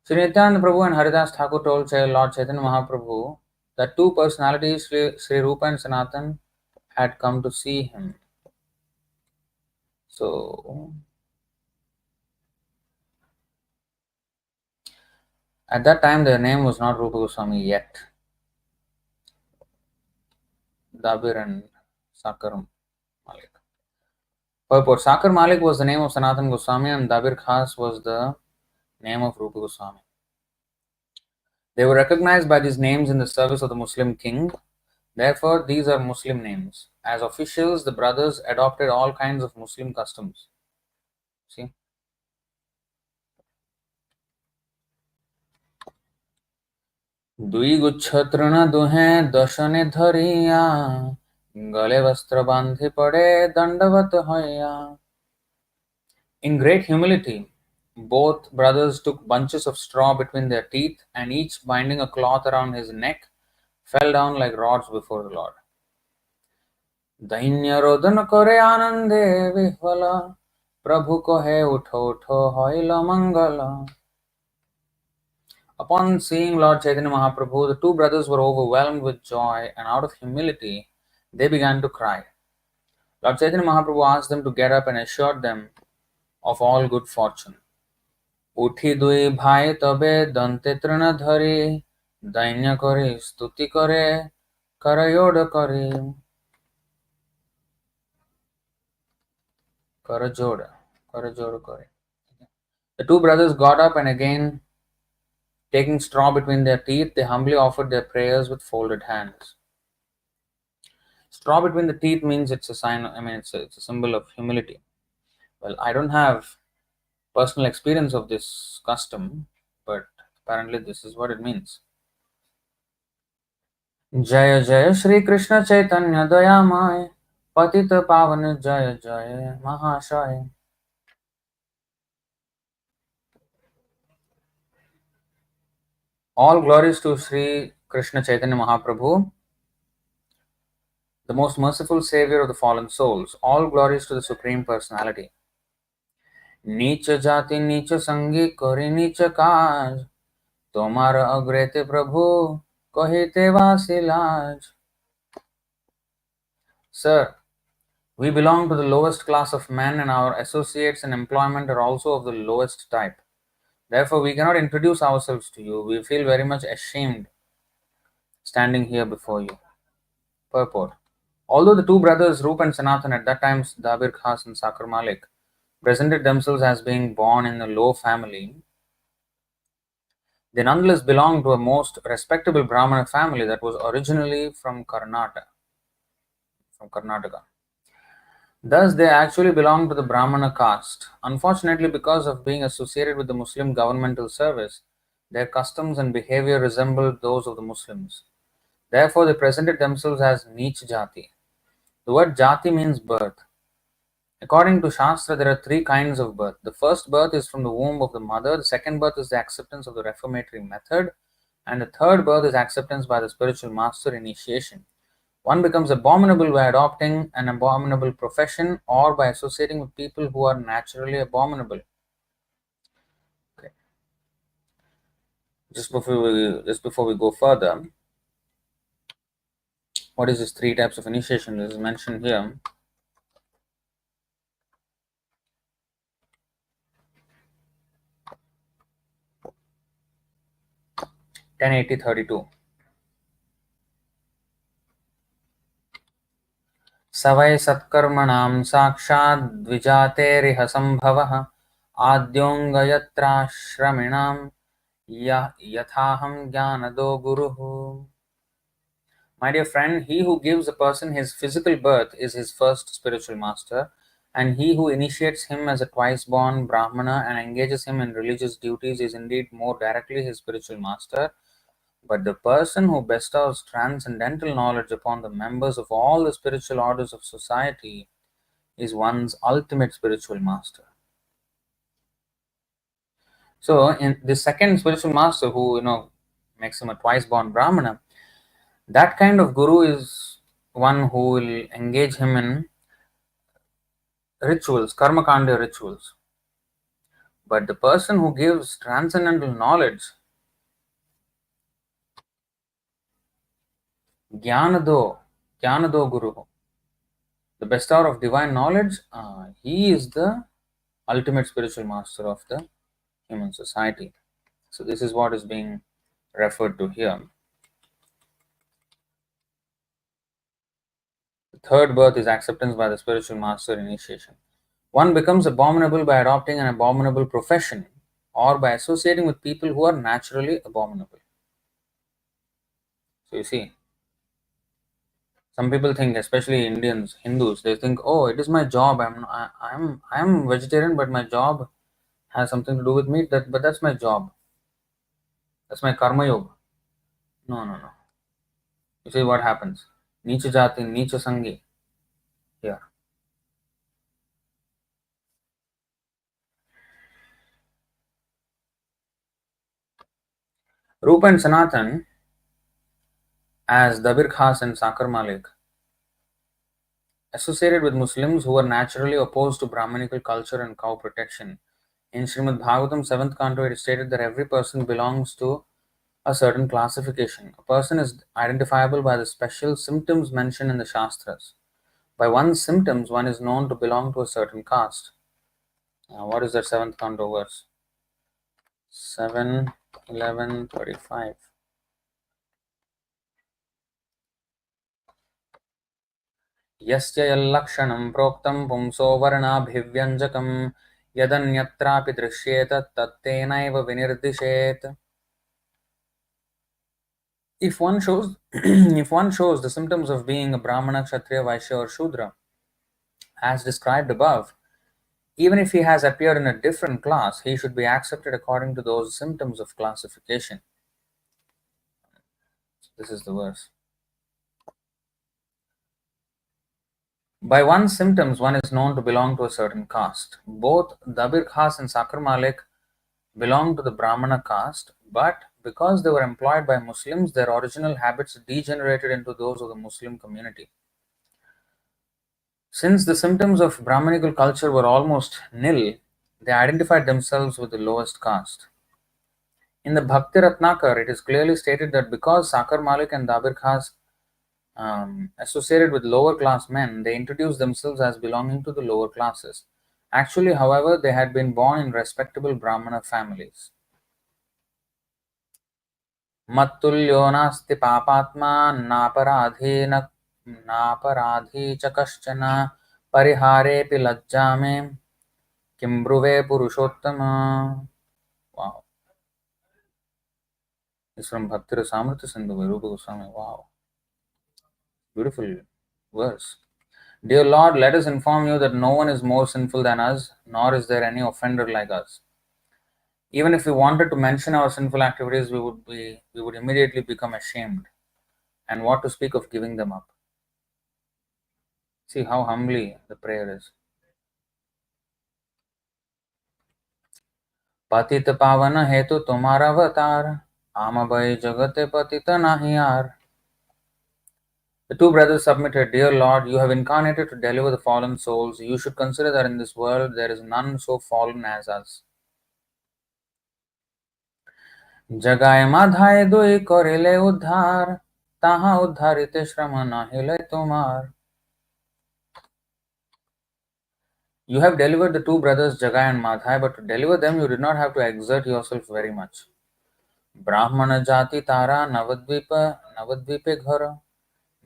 Sri Nityananda Prabhu and Haridas Thakur told Lord Chaitanya Mahaprabhu that two personalities, Sri Rūpa and Sanātana, had come to see him. So, at that time, their name was not Rupa Goswami yet. Dabir and Sakar Malik. Purport: Sakar Malik was the name of Sanatana Goswami and Dabir Khas was the name of Rupa Goswami. They were recognized by these names in the service of the Muslim king. Therefore, these are Muslim names. As officials, the brothers adopted all kinds of Muslim customs. See? दुई गुच्छ तृण दुहें दशने धरिया गले वस्त्र बांधे पड़े दंडवत होया. In great humility, both brothers took bunches of straw between their teeth, and each binding a cloth around his neck fell down like rods before the Lord. दैन्य रोदन करे आनंदे विह्वला प्रभु को है उठो उठो होइल Mangla. Upon seeing Lord Chaitanya Mahaprabhu, the two brothers were overwhelmed with joy, and out of humility, they began to cry. Lord Chaitanya Mahaprabhu asked them to get up and assured them of all good fortune. उठी दुई भाई तबे दंते तृण धरी दैन्य करे स्तुति करे करयोड़ करे करजोड़ करे. The two brothers got up and again, taking straw between their teeth, they humbly offered their prayers with folded hands. Straw between the teeth means it's a sign, it's a symbol of humility. Well, I don't have personal experience of this custom, but apparently this is what it means. जय जय श्री कृष्ण चैतन्य दयामय पतित पावन जय जय महाशय. All glories to Sri Krishna Chaitanya Mahaprabhu, the most merciful savior of the fallen souls. All glories to the Supreme Personality. नीच जाति नीच संगी करी नीच काज तोमार अग्रेते प्रभु कहिते वासिलाज. Sir, we belong to the lowest class of men, and our associates and employment are also of the lowest type. Therefore, we cannot introduce ourselves to you. We feel very much ashamed standing here before you. Purport: although the two brothers Rūpa and Sanātana, at that time Dabir Khas and Sakar Malik, presented themselves as being born in a low family, they nonetheless belonged to a most respectable Brahmana family that was originally from Karnataka. Thus, they actually belonged to the Brahmana caste. Unfortunately, because of being associated with the Muslim governmental service, their customs and behavior resembled those of the Muslims. Therefore, they presented themselves as Neech Jati. The word Jati means birth. According to Shastra, there are three kinds of birth. The first birth is from the womb of the mother, the second birth is the acceptance of the reformatory method, and the third birth is acceptance by the spiritual master, initiation. One becomes abominable by adopting an abominable profession or by associating with people who are naturally abominable. Okay. Just before we go further, what is this three types of initiation? This is mentioned here. (1080-32). सवै सत्कर्मणां साक्षात् द्विजातेरिह सम्भवः आद्योऽङ्गयत्राश्रमिणां yathaham jnanado guruhu. My dear friend, he who gives a person his physical birth is his first spiritual master, and he who initiates him as a twice-born Brahmana and engages him in religious duties is indeed more directly his spiritual master. But the person who bestows transcendental knowledge upon the members of all the spiritual orders of society is one's ultimate spiritual master. So, in the second spiritual master, who makes him a twice born Brahmana, that kind of guru is one who will engage him in rituals, karma kanda rituals. But the person who gives transcendental knowledge, jnanado, jnanado guru, the bestower of divine knowledge, he is the ultimate spiritual master of the human society. So this is what is being referred to here. The third birth is acceptance by the spiritual master, initiation. One becomes abominable by adopting an abominable profession or by associating with people who are naturally abominable. So you see, some people think, especially Indians, Hindus, they think, oh, it is my job. I'm vegetarian, but my job has something to do with meat. But that's my job. That's my karma yoga. No, no, no. You see what happens? Nicha jati, nicha sangi. Here. Rūpa and Sanātana as Dabir Khas and Sakar Malik associated with Muslims who were naturally opposed to Brahmanical culture and cow protection. In Srimad Bhagavatam 7th canto, it is stated that every person belongs to a certain classification. A person is identifiable by the special symptoms mentioned in the Shastras. By one's symptoms, one is known to belong to a certain caste. What is that 7th canto verse? 7:11:35. यस्य यल्लक्षणं प्रोक्तं पुंसो वर्णाभिव्यञ्जकं यदन्यत्रापि दृश्येत तत्तेनैव विनिर्दिशेत्. If one shows if one shows the symptoms of being a Brahmana, Kshatriya, Vaishya or Shudra as described above, even if he has appeared in a different class, he should be accepted according to those symptoms of classification. This is the verse. By one's symptoms, one is known to belong to a certain caste. Both Dabir Khas and Sakar Malik belong to the Brahmana caste, but because they were employed by Muslims, their original habits degenerated into those of the Muslim community. Since the symptoms of Brahmanical culture were almost nil, they identified themselves with the lowest caste. In the Bhakti Ratnakar, it is clearly stated that because Sakar Malik and Dabir Khas associated with lower class men, they introduced themselves as belonging to the lower classes. Actually, however, they had been born in respectable Brahmana families. Mattulyo nasti papatma naparadhi च कश्चन परिहारेऽपि लज्जामे किं ब्रुवे पुरुषोत्तम. Wow. It's from Bhakti Rasamrita Sindhu by Rupa Goswami. Wow. Beautiful verse. Dear Lord, let us inform you that no one is more sinful than us, nor is there any offender like us. Even if we wanted to mention our sinful activities, we would immediately become ashamed. And what to speak of giving them up? See how humbly the prayer is. पतित पावन हेतु तुम्हारा अवतार आम भय जगत पतित नाहियार. The two brothers submitted, Dear Lord, you have incarnated to deliver the fallen souls. You should consider that in this world there is none so fallen as us. जगाए माधाए दुई करिले उद्धार ताहा उद्धारिते श्रम नाहिले तुम्हार. You have delivered the two brothers Jagai and Madhai, but to deliver them you did not have to exert yourself very much. Brahmana jati tara navadvipe ghara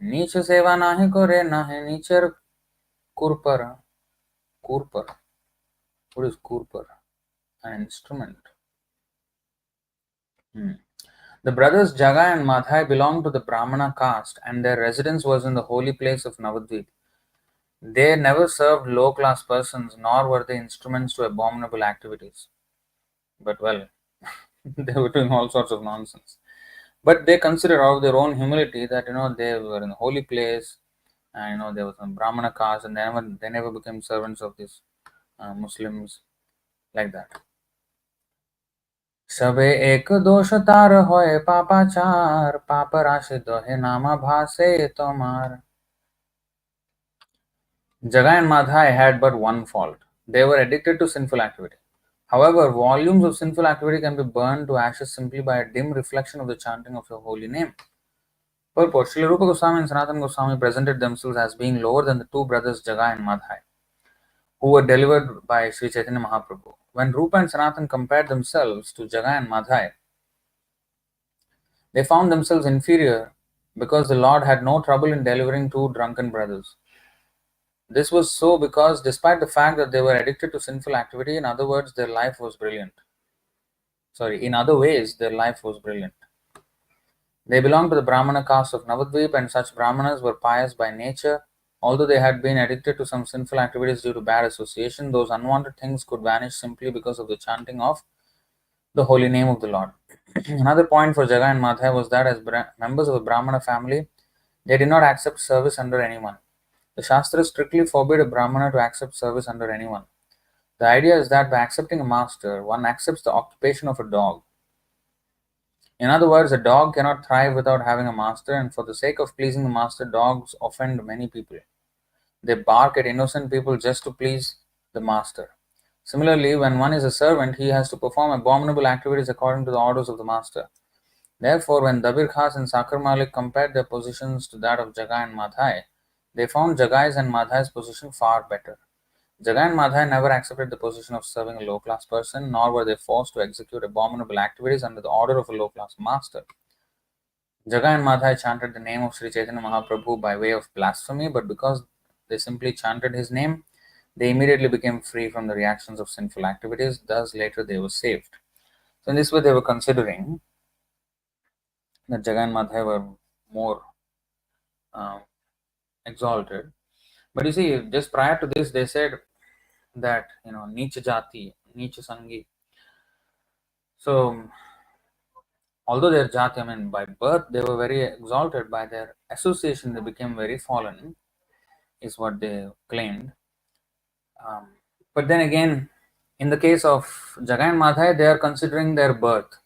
नीच सेवा नाहि करे नाहि नीचर kurpara. Kurpar. What is kurpar? An instrument. The brothers Jagai and Madhai belonged to the Brahmana caste and their residence was in the holy place of Navadvip. They never served low-class persons, nor were they instruments to abominable activities. But well, they were doing all sorts of nonsense. But they consider out of their own humility that they were in a holy place, and there was some Brahmana caste, and they never became servants of these Muslims, like that. सबे एक दोष तार होए पापाचार पाप राशि दोहे नामा भासे तोमार. Jagai and Madhai had but one fault. They were addicted to sinful activity. However, volumes of sinful activity can be burned to ashes simply by a dim reflection of the chanting of your holy name. Purport: Srila Rupa Goswami and Sanatana Goswami presented themselves as being lower than the two brothers Jagai and Madhai, who were delivered by Sri Chaitanya Mahaprabhu. When Rupa and Sanatana compared themselves to Jagai and Madhai, they found themselves inferior because the Lord had no trouble in delivering two drunken brothers. This was so because, despite the fact that they were addicted to sinful activity, in other words, their life was brilliant. In other ways, their life was brilliant. They belonged to the Brahmana caste of Navadvip, and such Brahmanas were pious by nature. Although they had been addicted to some sinful activities due to bad association, those unwanted things could vanish simply because of the chanting of the holy name of the Lord. Another point for Jagai and Madhai was that as members of the Brahmana family, they did not accept service under anyone. The Shastras strictly forbid a Brahmana to accept service under anyone. The idea is that by accepting a master, one accepts the occupation of a dog. In other words, a dog cannot thrive without having a master, and for the sake of pleasing the master, dogs offend many people. They bark at innocent people just to please the master. Similarly, when one is a servant, he has to perform abominable activities according to the orders of the master. Therefore, when Dabir Khas and Sakar Malik compared their positions to that of Jagai and Madhai, they found Jagai's and Madhai's position far better. Jagai and Madhai never accepted the position of serving a low-class person, nor were they forced to execute abominable activities under the order of a low-class master. Jagai and Madhai chanted the name of Sri Chaitanya Mahaprabhu by way of blasphemy, but because they simply chanted his name, they immediately became free from the reactions of sinful activities. Thus, later they were saved. So, in this way, they were considering that Jagai and Madhai were more exalted. But you see, just prior to this, they said that Nicha Jati, Nicha Sangi. So, although their jati, by birth they were very exalted, by their association they became very fallen, is what they claimed. But then again, in the case of Jagai and Madhai, they are considering their birth.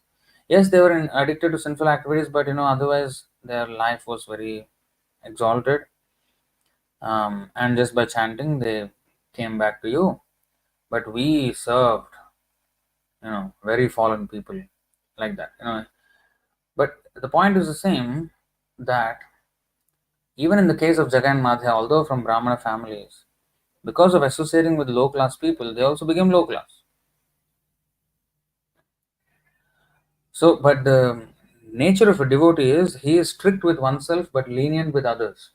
Yes, they were addicted to sinful activities, but otherwise their life was very exalted. And just by chanting, they came back to you. But we served, very fallen people, like that. But the point is the same, that even in the case of Jagai and Madhya, although from Brahmana families, because of associating with low class people, they also became low class. So, but the nature of a devotee is he is strict with oneself but lenient with others.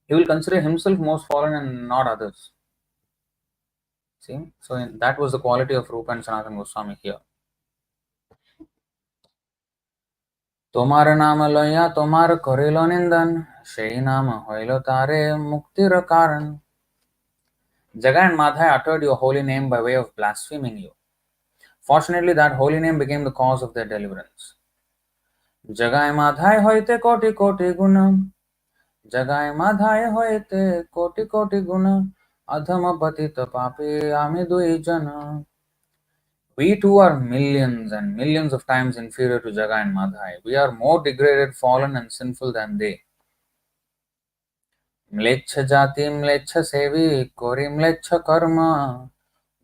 He will consider himself most fallen and not others. See, so that was the quality of Rūpa and Sanātana Goswami here. তোমার নাম লইয়া তোমার করিল নিন্দন সেই নাম হইল তারে মুক্তির কারণ. Jagai and Madhai uttered your holy name by way of blaspheming you. Fortunately, that holy name became the cause of their deliverance. Jagai Madhai hoite koti koti guna, Jagai Madhai hoite koti koti guna, adhama patita papi ami dui jana. We too are millions and millions of times inferior to Jagai and Madhai. We are more degraded, fallen, and sinful than they. Mleccha jati mleccha sevi kori mleccha karma,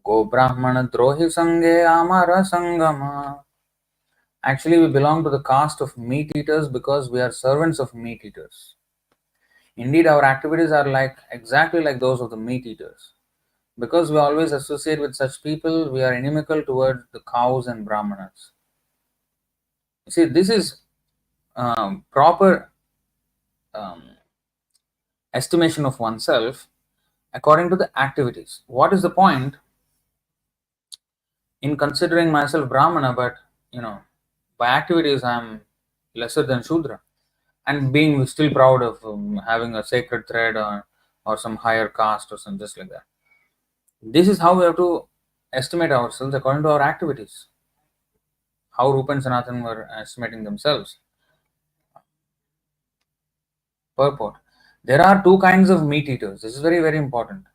go brahmana drohi sange amara sangama. Actually, we belong to the caste of meat eaters because we are servants of meat eaters. Indeed, our activities are exactly like those of the meat eaters. Because we always associate with such people, we are inimical towards the cows and brahmanas. You see, this is proper estimation of oneself according to the activities. What is the point in considering myself brahmana, but by activities I am lesser than Shudra, and being still proud of having a sacred thread or some higher caste or something just like that. This is how we have to estimate ourselves according to our activities. how Rūpa and Sanātana were estimating themselves. Purport. There are two kinds of meat eaters. This is very, very important.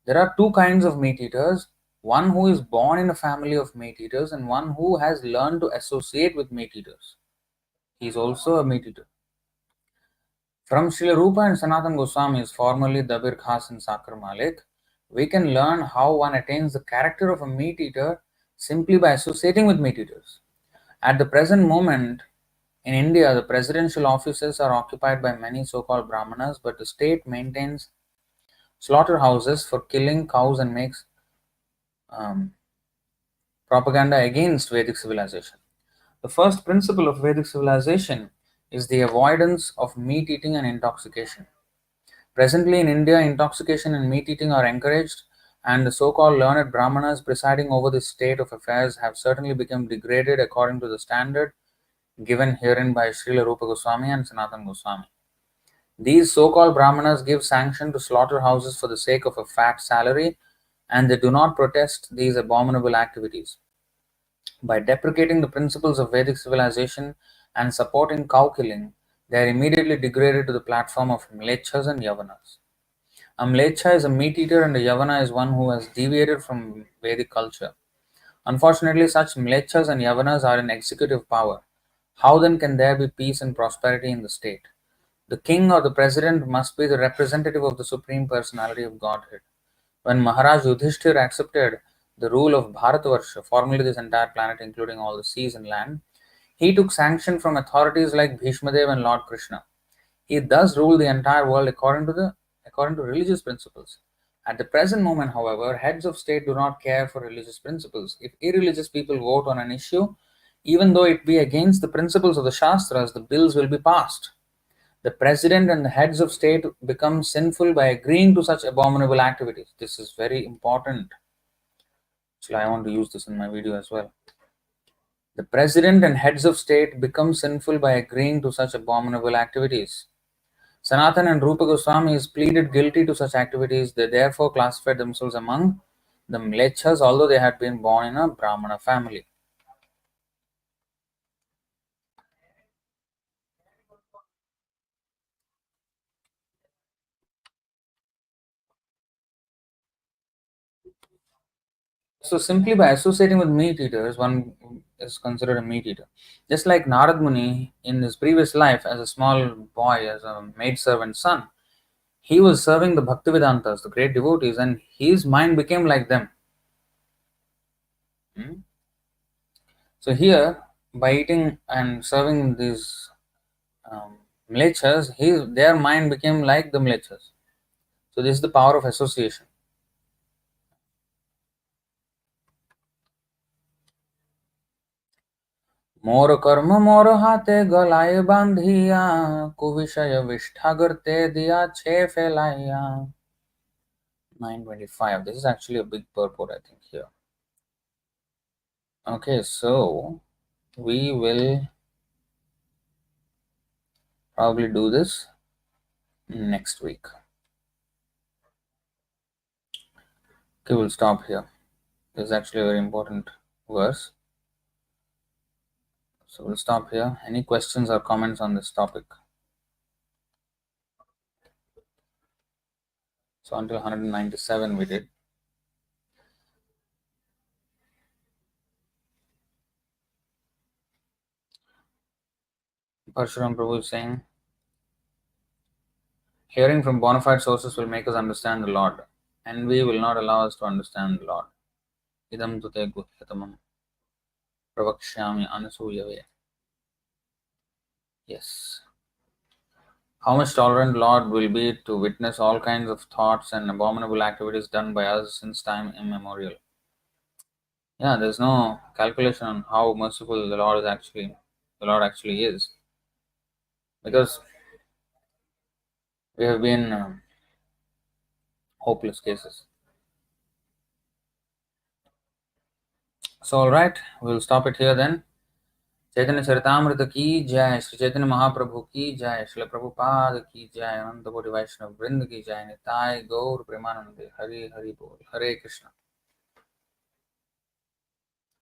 There are two kinds of meat eaters. One who is born in a family of meat eaters and one who has learned to associate with meat eaters. He is also a meat eater. From Srila Rūpa and Sanātana Goswamis, formerly Dabir Khas and Sakar Malik, we can learn how one attains the character of a meat eater simply by associating with meat eaters. At the present moment, in India, the presidential offices are occupied by many so-called Brahmanas, but the state maintains slaughterhouses for killing cows and makes propaganda against Vedic civilization. The first principle of Vedic civilization is the avoidance of meat eating and intoxication. Presently in India, intoxication and meat eating are encouraged, and the so-called learned Brahmanas presiding over this state of affairs have certainly become degraded according to the standard given herein by Srila Rupa Goswami and Sanatana Goswami. These so-called Brahmanas give sanction to slaughterhouses for the sake of a fat salary, and they do not protest these abominable activities. By deprecating the principles of Vedic civilization and supporting cow killing, they are immediately degraded to the platform of Mlechas and Yavanas. A Mlecha is a meat eater and a Yavana is one who has deviated from Vedic culture. Unfortunately, such Mlechas and Yavanas are in executive power. How then can there be peace and prosperity in the state? The king or the president must be the representative of the Supreme Personality of Godhead. When Maharaj Yudhishthir accepted the rule of Bharatvarsha, formerly this entire planet including all the seas and land, he took sanction from authorities like Bhishmadev and Lord Krishna. He thus ruled the entire world according to religious principles. At the present moment, however, heads of state do not care for religious principles. If irreligious people vote on an issue, even though it be against the principles of the Shastras, the bills will be passed. The president and the heads of state become sinful by agreeing to such abominable activities. This is very important. Actually, I want to use this in my video as well. The president and heads of state become sinful by agreeing to such abominable activities. Sanatana and Rupa Goswamis pleaded guilty to such activities. They therefore classified themselves among the Mlechas, although they had been born in a Brahmana family. So simply by associating with meat eaters, one is considered a meat eater. Just like Narad Muni in his previous life as a small boy, as a maidservant son, he was serving the Bhaktivedantas, the great devotees, and his mind became like them. So here, by eating and serving these Mlechas, their mind became like the Mlechas. So this is the power of association. मोर कर्म मोर हाथे गलाए बांधिया कुविषय विष्ठा करते दिया छे फैलाइया. 925. This is actually a big purport, I think, here. Okay, so we will probably do this next week. Okay, we'll stop here. This is actually a very important verse. So we'll stop here. Any questions or comments on this topic? So until 197 we did. Parshuram Prabhu is saying, hearing from bona fide sources will make us understand the Lord. Envy will not allow us to understand the Lord. Idam tute guhyatamam pravakshyami anasuyave. Yes. How much tolerant Lord will be to witness all kinds of thoughts and abominable activities done by us since time immemorial. Yeah, there's no calculation on how merciful the Lord actually is. Because we have been hopeless cases. So alright, we'll stop it here then. चैतन्य चरितामृत की जय, श्री चैतन्य महाप्रभु की जय, श्रील प्रभुपाद की जय, अनंत कोटि वैष्णव वृंद की जय, निताय गौर प्रेमानंदे, हरि हरि बोल, हरे कृष्ण.